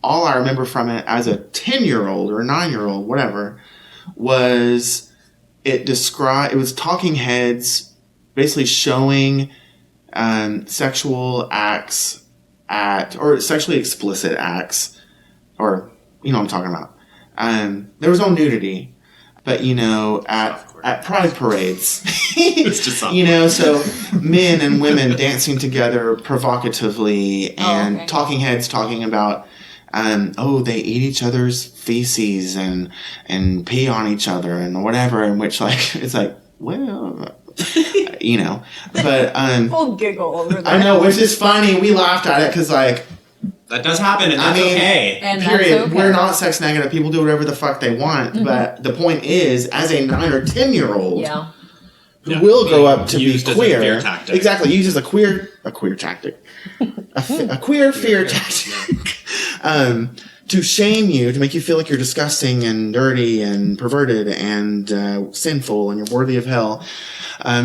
all I remember from it as a 10-year-old or a 9-year-old, whatever, was it was talking heads basically showing sexual acts or sexually explicit acts, or, what I'm talking about. There was no nudity, but, at pride parades, it's just so men and women dancing together provocatively, and talking heads talking about, they eat each other's feces and pee on each other and whatever, in which it's like, well, but, we'll giggle over that. I know, which is funny. We laughed at it because that does happen, and that's okay. And period. That's okay. We're not sex negative. People do whatever the fuck they want. But the point is, as a 9 or 10-year-old who will grow up to be queer, as a fear tactic. Exactly, uses a queer tactic, a queer fear tactic, to shame you, to make you feel like you're disgusting and dirty and perverted and sinful and you're worthy of hell.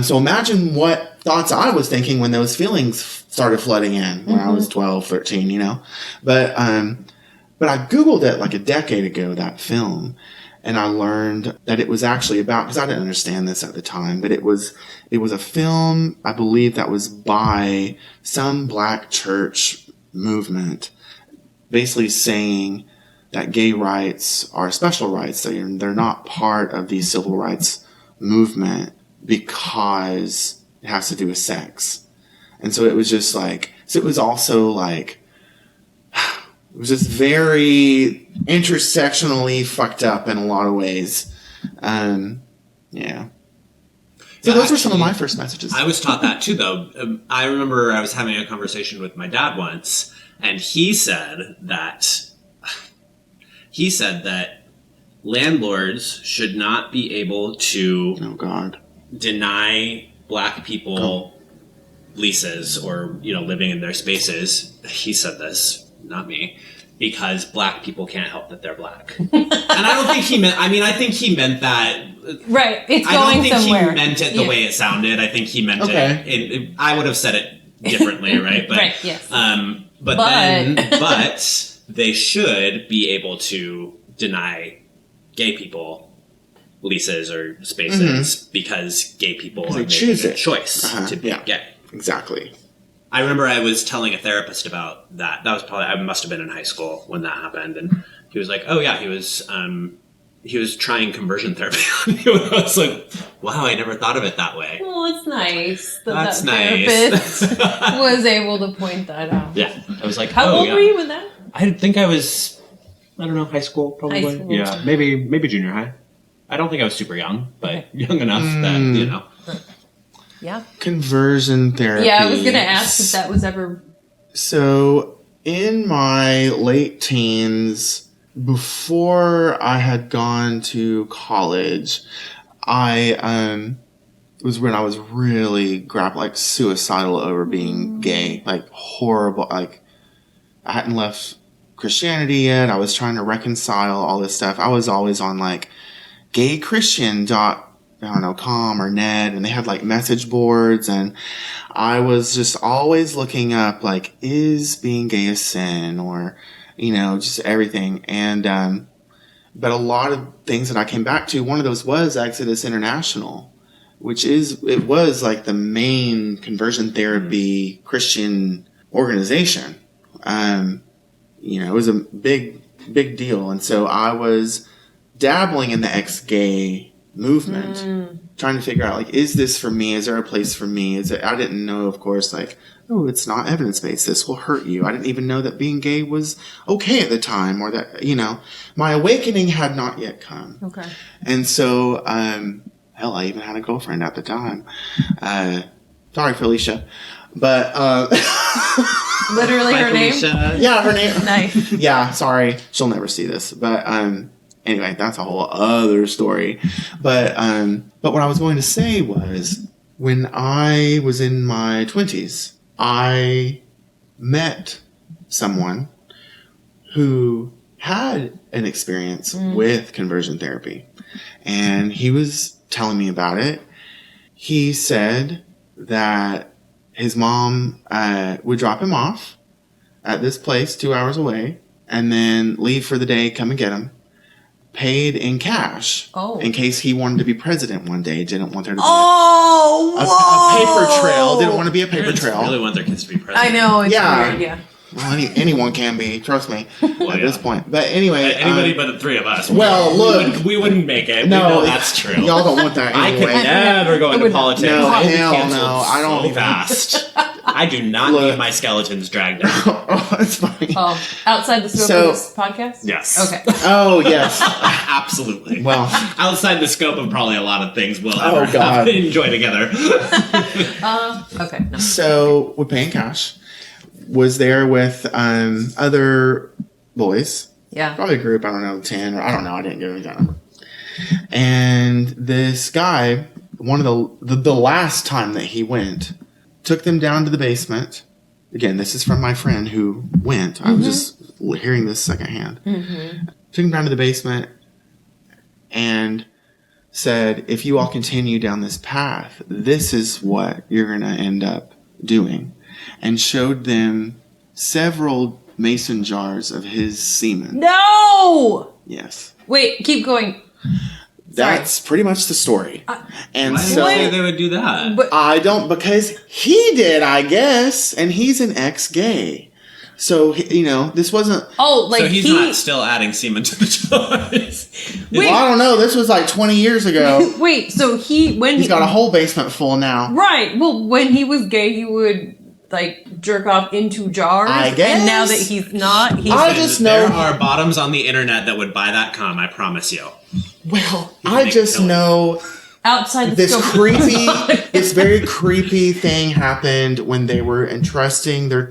So imagine what thoughts I was thinking when those feelings started flooding in when I was 12, 13, But I Googled it like a decade ago, that film, and I learned that it was actually about, because I didn't understand this at the time, but it was a film, I believe, that was by some black church movement basically saying that gay rights are special rights. They're not part of the civil rights movement because it has to do with sex. And so it was just like, so it was also like, it was just very intersectionally fucked up in a lot of ways. Yeah. So those were some of my first messages. I was taught that too, though. I remember I was having a conversation with my dad once, and he said that landlords should not be able to deny black people leases or, living in their spaces. He said this, not me, because black people can't help that they're black. And I don't think he meant, I think he meant that. Right. It's I going don't think somewhere. he meant it the way it sounded. I think he meant it. I would have said it differently, right? But, right, yes. But they should be able to deny gay people leases or spaces because gay people are making a choice to be gay. Exactly. I remember I was telling a therapist about that. That was probably, I must have been in high school when that happened. And he was like, oh yeah, he was trying conversion therapy on me. I was like, wow, I never thought of it that way. Well, it's nice that therapist was able to point that out. Yeah. I was like, how old were you when that? I think I was, I don't know, high school probably. High school. Yeah, maybe junior high. I don't think I was super young, but young enough that, Yeah. Conversion therapy. Yeah, I was going to ask if that was ever... So, in my late teens, before I had gone to college, it was when I was really suicidal over being gay. Horrible. I hadn't left Christianity yet. I was trying to reconcile all this stuff. I was always on, gaychristian.com or net, and they had message boards, and I was just always looking up is being gay a sin, or just everything. And but a lot of things that I came back to, one of those was Exodus International, which was the main conversion therapy Christian organization. It was a big deal, and so I was dabbling in the ex-gay movement, trying to figure out is this for me? Is there a place for me? I didn't know, of course, it's not evidence-based. This will hurt you. I didn't even know that being gay was okay at the time, or that my awakening had not yet come. Okay. And so, hell, I even had a girlfriend at the time. Sorry, Felicia, but literally her name. Yeah, her name. Nice. Yeah, sorry, she'll never see this, but anyway, that's a whole other story. But what I was going to say was, when I was in my 20s, I met someone who had an experience with conversion therapy. And he was telling me about it. He said that his mom would drop him off at this place 2 hours away and then leave for the day, come and get him. Paid in cash in case he wanted to be president one day. Didn't want there to be a paper trail. Didn't want to be a paper trail. Really want their kids to be president. I know. It's weird. Yeah. Well, anyone can be. Trust me. At this point. But anyway, anybody but the three of us. Well, look, we wouldn't make it. No, we know that's true. Y'all don't want that anyway. I could never go into politics. No, I hell no. I don't so fast. I do not need my skeletons dragged out. That's funny. Outside the scope of this podcast? Yes. Okay. Oh, yes. Absolutely. Well, outside the scope of probably a lot of things we'll enjoy together. Okay. No. So, we're paying cash. Was there with other boys. Yeah. Probably a group, I don't know, 10, or I don't know. I didn't get any time. And this guy, one of the last time that he went, took them down to the basement. Again, this is from my friend who went. I was just hearing this secondhand. Took him down to the basement and said, if you all continue down this path, this is what you're going to end up doing. And showed them several mason jars of his semen. No! Yes. Wait, keep going. That's pretty much the story. And why so did they would do that? But I don't, because he did, I guess, and he's an ex-gay. So, this wasn't... Oh, like so he's not still adding semen to the toys. Well, I don't know. This was like 20 years ago. Wait, so he's got a whole basement full now. Right. Well, when he was gay, he would like jerk off into jars. I guess. And now that he's not, I just know there are bottoms on the internet that would buy that cum. I promise you. Well, I just know outside the this scope this very creepy thing happened when they were entrusting their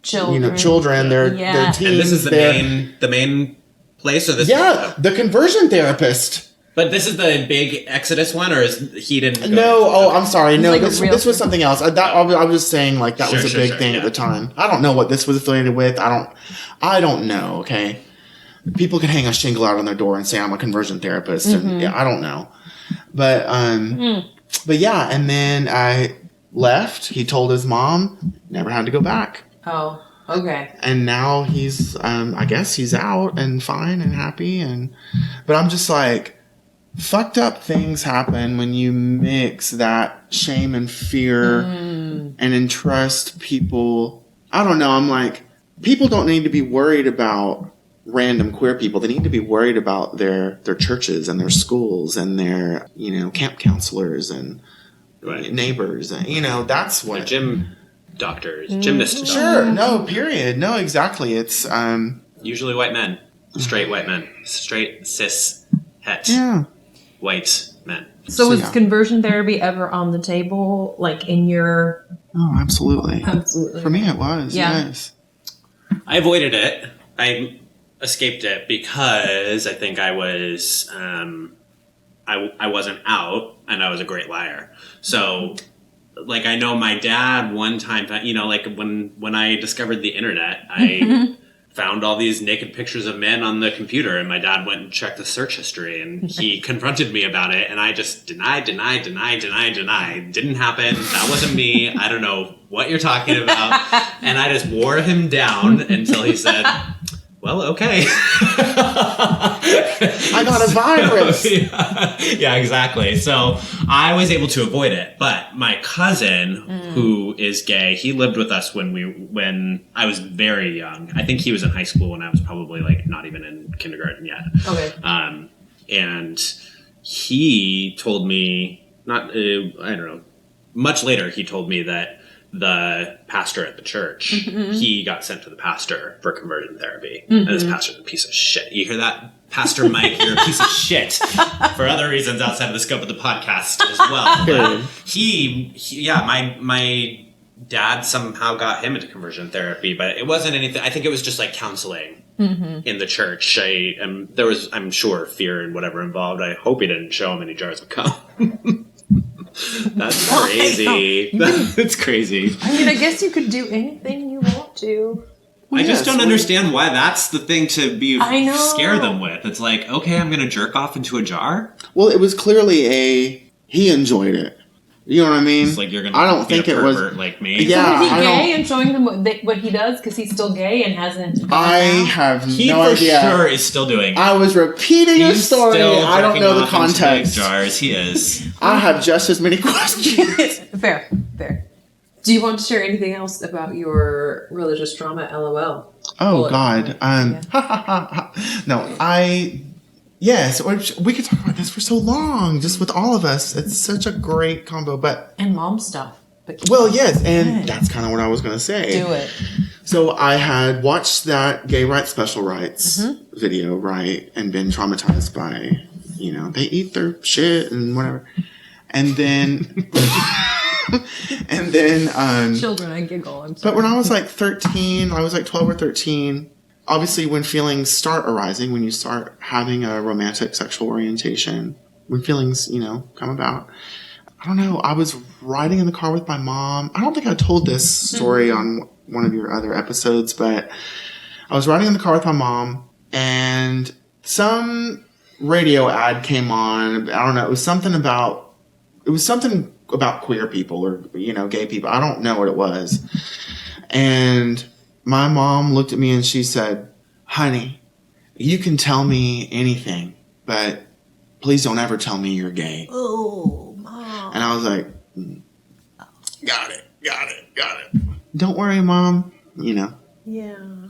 children, their teens. And this is the main place, or this? Yeah, the conversion therapist. But this is the big Exodus one, or is he didn't? I'm sorry. No, like this was something else. I was saying like that was a big thing at the time. I don't know what this was affiliated with. I don't know. Okay, people can hang a shingle out on their door and say I'm a conversion therapist, and I don't know. But yeah, and then I left. He told his mom, never had to go back. Oh, okay. And now he's, I guess he's out and fine and happy, but I'm just like, fucked up things happen when you mix that shame and fear and entrust people. I don't know. I'm like, people don't need to be worried about random queer people. They need to be worried about their churches and their schools and their, camp counselors and neighbors. And, that's what. Gymnast doctors. Sure. No, period. No, exactly. It's, usually white men. Straight white men. Straight, cis, het. Yeah. White men. So was conversion therapy ever on the table, like in your... Oh, absolutely. Absolutely. For me, it was, yes. I avoided it. I escaped it because I think I was... I wasn't out, and I was a great liar. So, like, I know my dad one time, like, when I discovered the internet, I... found all these naked pictures of men on the computer, and my dad went and checked the search history, and he confronted me about it, and I just denied. Didn't happen. That wasn't me. I don't know what you're talking about. And I just wore him down until he said, well, okay. I got a virus. Yeah, exactly. So I was able to avoid it. But my cousin, who is gay, he lived with us when I was very young. I think he was in high school when I was probably like not even in kindergarten yet. Okay. And he told me, I don't know, much later he told me that the pastor at the church, he got sent to the pastor for conversion therapy. And this pastor's a piece of shit. You hear that? Pastor Mike, you're a piece of shit. For other reasons outside of the scope of the podcast as well. But my dad somehow got him into conversion therapy, but it wasn't anything. I think it was just like counseling in the church. There was, I'm sure, fear and whatever involved. I hope he didn't show him any jars of cum. That's crazy. That's crazy. I mean, I guess you could do anything you want to. I just don't understand why that's the thing to scare them with. It's like, okay, I'm going to jerk off into a jar? Well, it was clearly he enjoyed it. You know what I mean? It's like you're gonna I don't think it was like me. So Yeah, is he gay and showing them what he does because he's still gay and hasn't? I have he no for idea. Sure is still doing it. I was repeating a story. Still I don't know the jerking off into context. big jars. He is. I have just as many questions. Fair. Do you want to share anything else about your religious trauma? LOL. Oh God. No, Yes, we could talk about this for so long, just with all of us. It's such a great combo, and mom stuff. Well, yes, and that's kind of what I was going to say. Do it. So I had watched that gay rights, special rights video, right, and been traumatized by, they eat their shit and whatever, and then, children, I giggle. I'm sorry. But when I was like 13, I was like 12 or 13. Obviously, when feelings start arising, when you start having a romantic sexual orientation, when feelings, come about, I don't know, I was riding in the car with my mom. I don't think I told this story on one of your other episodes, but I was riding in the car with my mom, and some radio ad came on. I don't know, it was something about queer people or, gay people. I don't know what it was. And my mom looked at me and she said, honey, you can tell me anything, but please don't ever tell me you're gay. Oh, Mom. And I was like, got it. Don't worry, Mom. Yeah.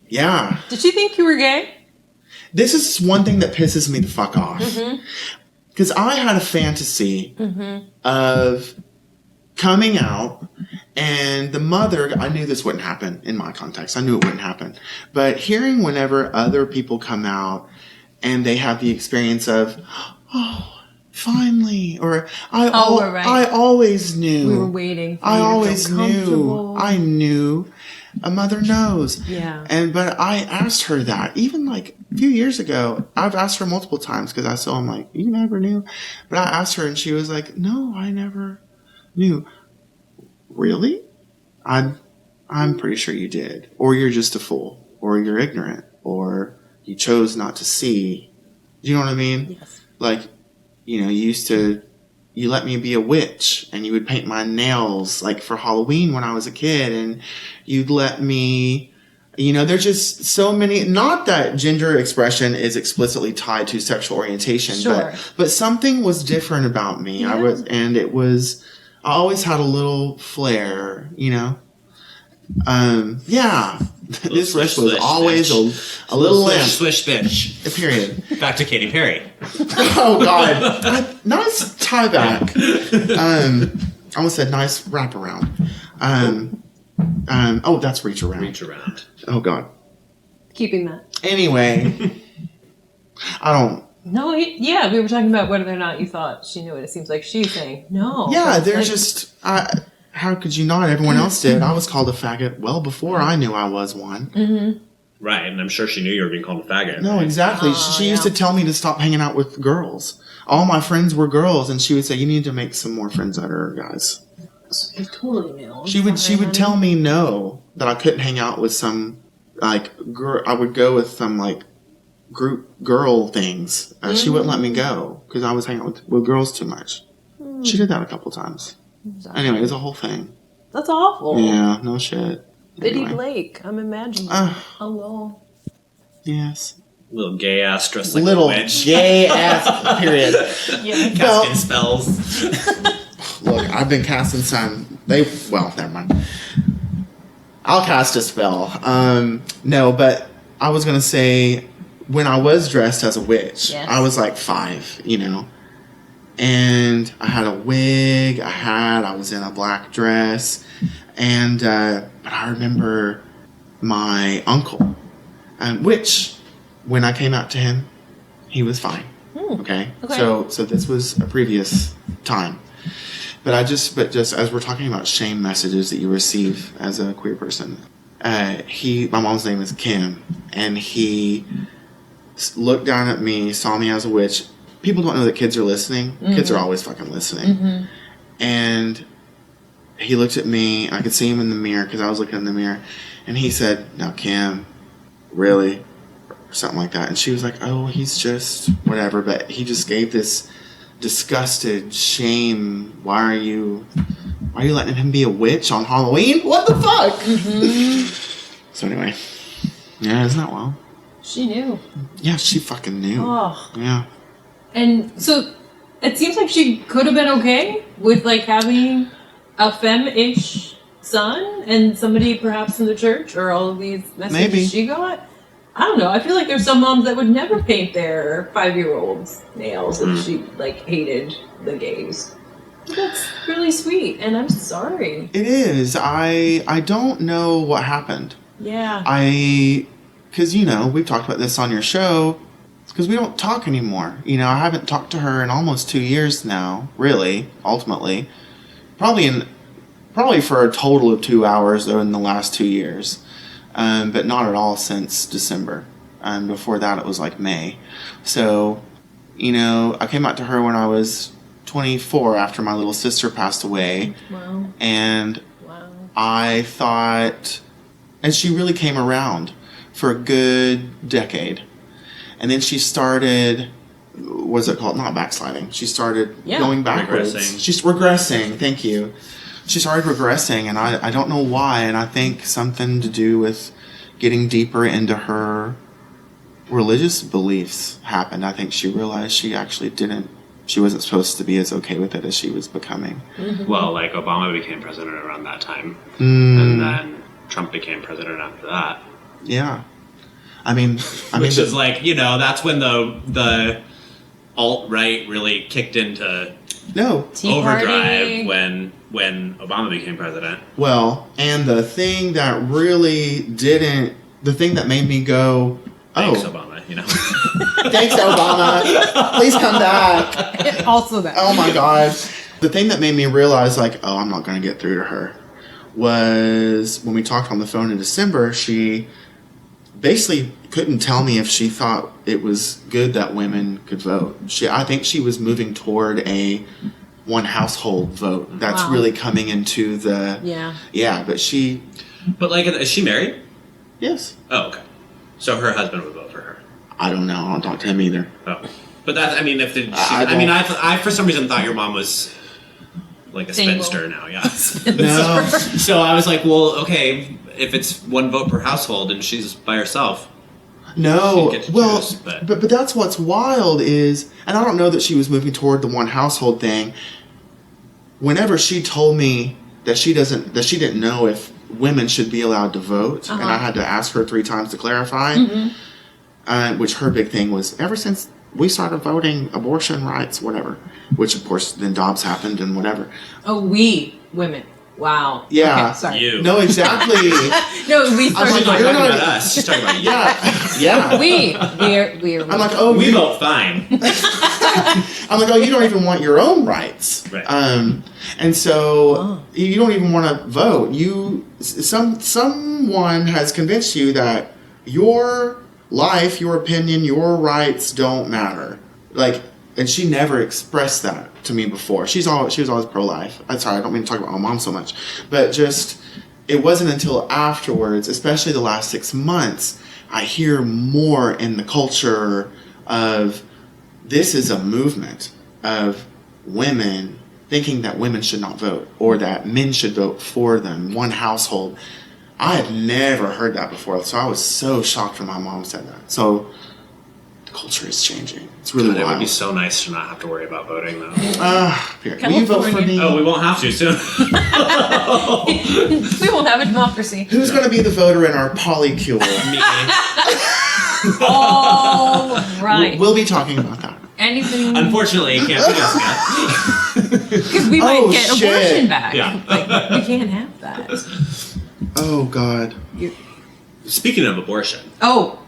Yeah. Did she think you were gay? This is one thing that pisses me the fuck off. Because I had a fantasy of coming out, and the mother, I knew this wouldn't happen in my context. I knew it wouldn't happen. But hearing whenever other people come out and they have the experience of, oh, finally, or I always knew. We were waiting for I you to always feel knew. comfortable. I knew. A mother knows. Yeah. But I asked her that even like a few years ago. I've asked her multiple times because I saw him like, you never knew. But I asked her and she was like, no, I never knew. Really? I'm pretty sure you did. Or you're just a fool. Or you're ignorant. Or you chose not to see. Do you know what I mean? Yes. Like, you let me be a witch and you would paint my nails like for Halloween when I was a kid, and you'd let me, there's just so many, not that gender expression is explicitly tied to sexual orientation, Sure. but something was different about me. Yeah. I always had a little flair, yeah. This wrist was always a little limp. Swish, bitch. Period. Back to Katy Perry. Oh, God. Nice tie back. I almost said nice wraparound. That's reach around. Reach around. Oh, God. Keeping that. Anyway, I don't. No, we were talking about whether or not you thought she knew it. It seems like she's saying no. Yeah, they're just. How could you not? Everyone else did. I was called a faggot well before I knew I was one. Mm-hmm. Right, and I'm sure she knew you were being called a faggot. No, exactly. She used to tell me to stop hanging out with girls. All my friends were girls, and she would say, you need to make some more friends that are guys. I totally knew. She would tell me no, that I couldn't hang out with some, like, I would go with some, like, group girl things. She wouldn't let me go, because I was hanging out with girls too much. She did that a couple times. Anyway, it was a whole thing. That's awful. Yeah, no shit. Biddy Anyway. Blake, I'm imagining. Oh. Yes. Little gay ass dressed like Little a witch. gay ass, period. Yeah. Casting spells. Look, I've been casting some. Never mind. I'll cast a spell. No, but I was going to say, when I was dressed as a witch, Yes. I was like 5, And I had a wig, I was in a black dress, and, but I remember my uncle, which, when I came out to him, he was fine. Okay? So this was a previous time. But just as we're talking about shame messages that you receive as a queer person, my mom's name is Kim, and he looked down at me, saw me as a witch. People don't know that kids are listening. Mm-hmm. Kids are always fucking listening. Mm-hmm. And he looked at me. I could see him in the mirror because I was looking in the mirror. And he said, "Now, Kim, really?" Or something like that. And she was like, "Oh, he's just whatever." But he just gave this disgusted shame. Why are you letting him be a witch on Halloween? What the fuck? Mm-hmm. So anyway, yeah, isn't that wild? She knew. Yeah, she fucking knew. Oh. Yeah. And so it seems like she could have been okay with like having a femme-ish son and somebody perhaps in the church or all of these messages she got. I don't know. I feel like there's some moms that would never paint their 5-year-olds' nails if she like hated the gays. That's really sweet, and I'm sorry. It is. I don't know what happened. Yeah. Because, we've talked about this on your show, because we don't talk anymore. I haven't talked to her in almost 2 years now, really, ultimately. Probably for a total of 2 hours, though, in the last 2 years. But not at all since December. Before that, it was like May. So, I came out to her when I was 24 after my little sister passed away. Wow. And I thought... And she really came around for a good decade. And then she started, what's it called? Not backsliding. She started going backwards. She's regressing. Thank you. She started regressing, and I don't know why. And I think something to do with getting deeper into her religious beliefs happened. I think she realized she wasn't supposed to be as okay with it as she was becoming. Mm-hmm. Well, like Obama became president around that time. And then Trump became president after that. Yeah. I mean, Which is like, you know, that's when the alt-right really kicked into Tea overdrive Party. when Obama became president. well, and the thing that made me go, Thanks, oh, Obama, you know. thanks, Obama. Please come back. Also that. Oh my gosh. The thing that made me realize, like, oh, I'm not going to get through to her was when we talked on the phone in December, she basically couldn't tell me if she thought it was good that women could vote. I think she was moving toward a one household vote. That's really coming into the... Yeah, but she... But, like, is she married? Yes. Oh, okay. So her husband would vote for her. I don't know. I don't talk to him either. Oh. But that, I mean, I for some reason thought your mom was like a Single. spinster now, yeah. No. So I was like, well, okay, if it's one vote per household and she's by herself. No, She gets to well, choose, but that's what's wild is, and I don't know that she was moving toward the one household thing. Whenever she told me that she didn't know if women should be allowed to vote, and I had to ask her 3 times to clarify, which her big thing was ever since we started voting abortion rights, whatever. Which of course then Dobbs happened and whatever. Oh, we women. Wow. Yeah. Okay, sorry. You. No, exactly. No, we I'm started. like, She's not you're talking not- about us. She's talking about you. Yeah. We're. I'm like, oh, We you- vote fine. I'm like, oh, you don't even want your own rights. Right. And so you don't even want to vote. Someone has convinced you that your life, your opinion, your rights don't matter. Like, and she never expressed that to me before. She was always pro-life. I'm sorry, I don't mean to talk about my mom so much, but just it wasn't until afterwards, especially the last 6 months, I hear more in the culture of this is a movement of women thinking that women should not vote or that men should vote for them, one household. I had never heard that before, so I was so shocked when my mom said that. So the culture is changing. It's really It would wild. be so nice to not have to worry about voting, though. Here, will you vote for me? Oh, we won't have to soon. We won't have a democracy. Who's going to be the voter in our polycule? Me. All right. We'll be talking about that. Anything? Unfortunately, you can't do Jessica. Because we might Oh, get shit. abortion back. Yeah. Like, we can't have that. Oh, God. Speaking of abortion, Oh.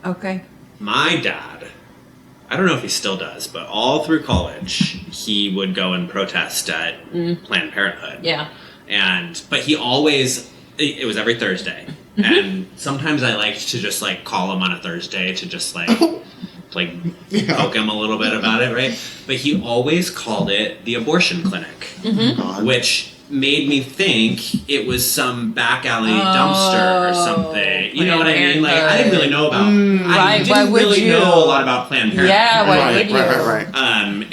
Okay. my dad, I don't know if he still does, but all through college, he would go and protest at Planned Parenthood. Yeah. But he always, it was every Thursday. And sometimes I liked to just like call him on a Thursday to just like poke him a little bit about it, right? But he always called it the abortion clinic, God. which made me think it was some back alley dumpster or something. You know what I mean? Like, I didn't really know about. I Why didn't would really you? know a lot about Planned Parenthood. Yeah, why Right, would you? right.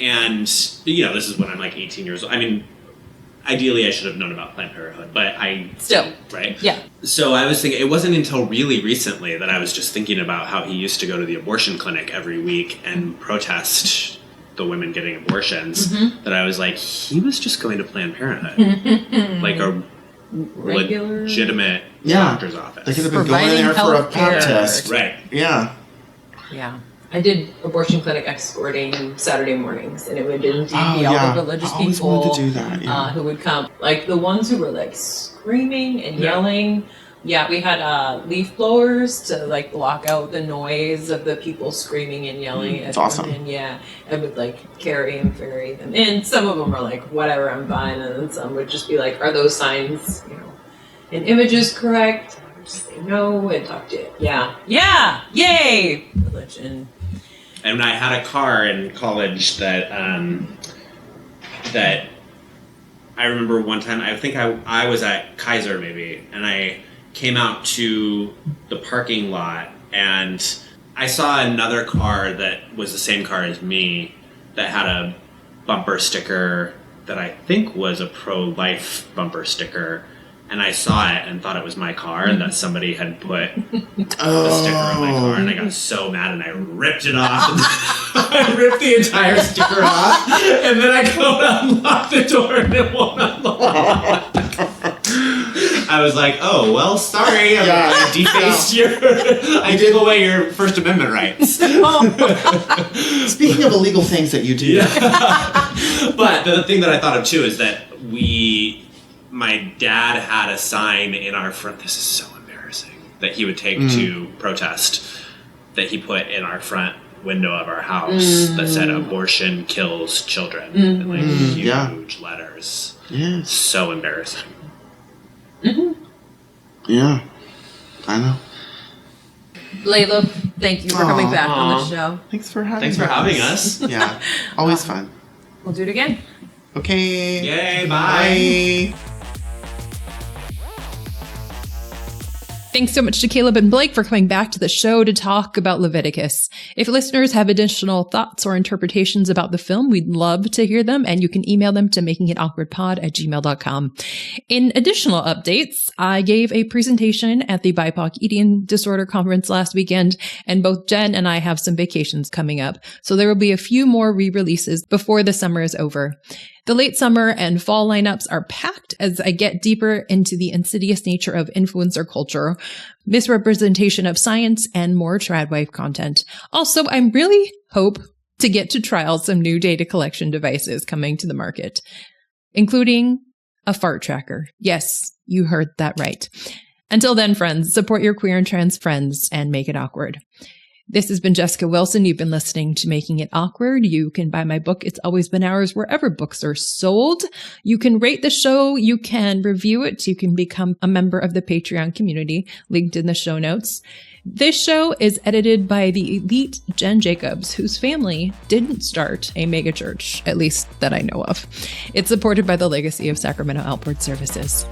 And you know, this is when I'm like 18 years old. I mean, ideally, I should have known about Planned Parenthood, but I Still. didn't, right? Yeah. So I was thinking, it wasn't until really recently that I was just thinking about how he used to go to the abortion clinic every week and protest the women getting abortions, that I was like, he was just going to Planned Parenthood. Like a Regular legitimate Yeah. doctor's office. They could have been going there for a pap test. Right. Yeah. Yeah. I did abortion clinic escorting Saturday mornings, and it would indeed Oh, be yeah. all the religious I always people wanted to do that, yeah. who would come. Like the ones who were like screaming and yelling. Yeah, we had leaf blowers to like block out the noise of the people screaming and yelling. That's awesome. And yeah, I would like carry and ferry them in. Some of them were like, whatever, I'm fine. And then some would just be like, are those signs, and images correct? I would just say no and talk to it. Yeah. Yeah. Yay. Religion. And I had a car in college that that I remember one time, I think I was at Kaiser maybe, and I came out to the parking lot and I saw another car that was the same car as me that had a bumper sticker that I think was a pro-life bumper sticker. And I saw it and thought it was my car and that somebody had put the sticker on my car, and I got so mad and I ripped it off. I ripped the entire sticker off, and then I go to unlock the door and it won't unlock. I was like, oh, well, sorry. Yeah. I defaced I took away your First Amendment rights. Speaking of illegal things that you do. Yeah. But the thing that I thought of too is that my dad had a sign in our front. This is so embarrassing that he would take to protest, that he put in our front window of our house that said "Abortion kills children" in like huge letters. Yes. So embarrassing. Yeah. I know. Layla, thank you for coming back on the show. Thanks for having us. Yeah. Always fun. We'll do it again. Okay. Yay, bye. Thanks so much to Caleb and Blake for coming back to the show to talk about Leviticus. If listeners have additional thoughts or interpretations about the film, we'd love to hear them, and you can email them to makingitawkwardpod@gmail.com. In additional updates, I gave a presentation at the BIPOC Eating Disorder Conference last weekend, and both Jen and I have some vacations coming up, so there will be a few more re-releases before the summer is over. The late summer and fall lineups are packed as I get deeper into the insidious nature of influencer culture, misrepresentation of science, and more tradwife content. Also, I really hope to get to trial some new data collection devices coming to the market, including a fart tracker. Yes, you heard that right. Until then, friends, support your queer and trans friends and make it awkward. This has been Jessica Wilson. You've been listening to Making It Awkward. You can buy my book, It's Always Been Ours, wherever books are sold. You can rate the show. You can review it. You can become a member of the Patreon community, linked in the show notes. This show is edited by the elite Jen Jacobs, whose family didn't start a megachurch, at least that I know of. It's supported by the Legacy of Sacramento Outward Services.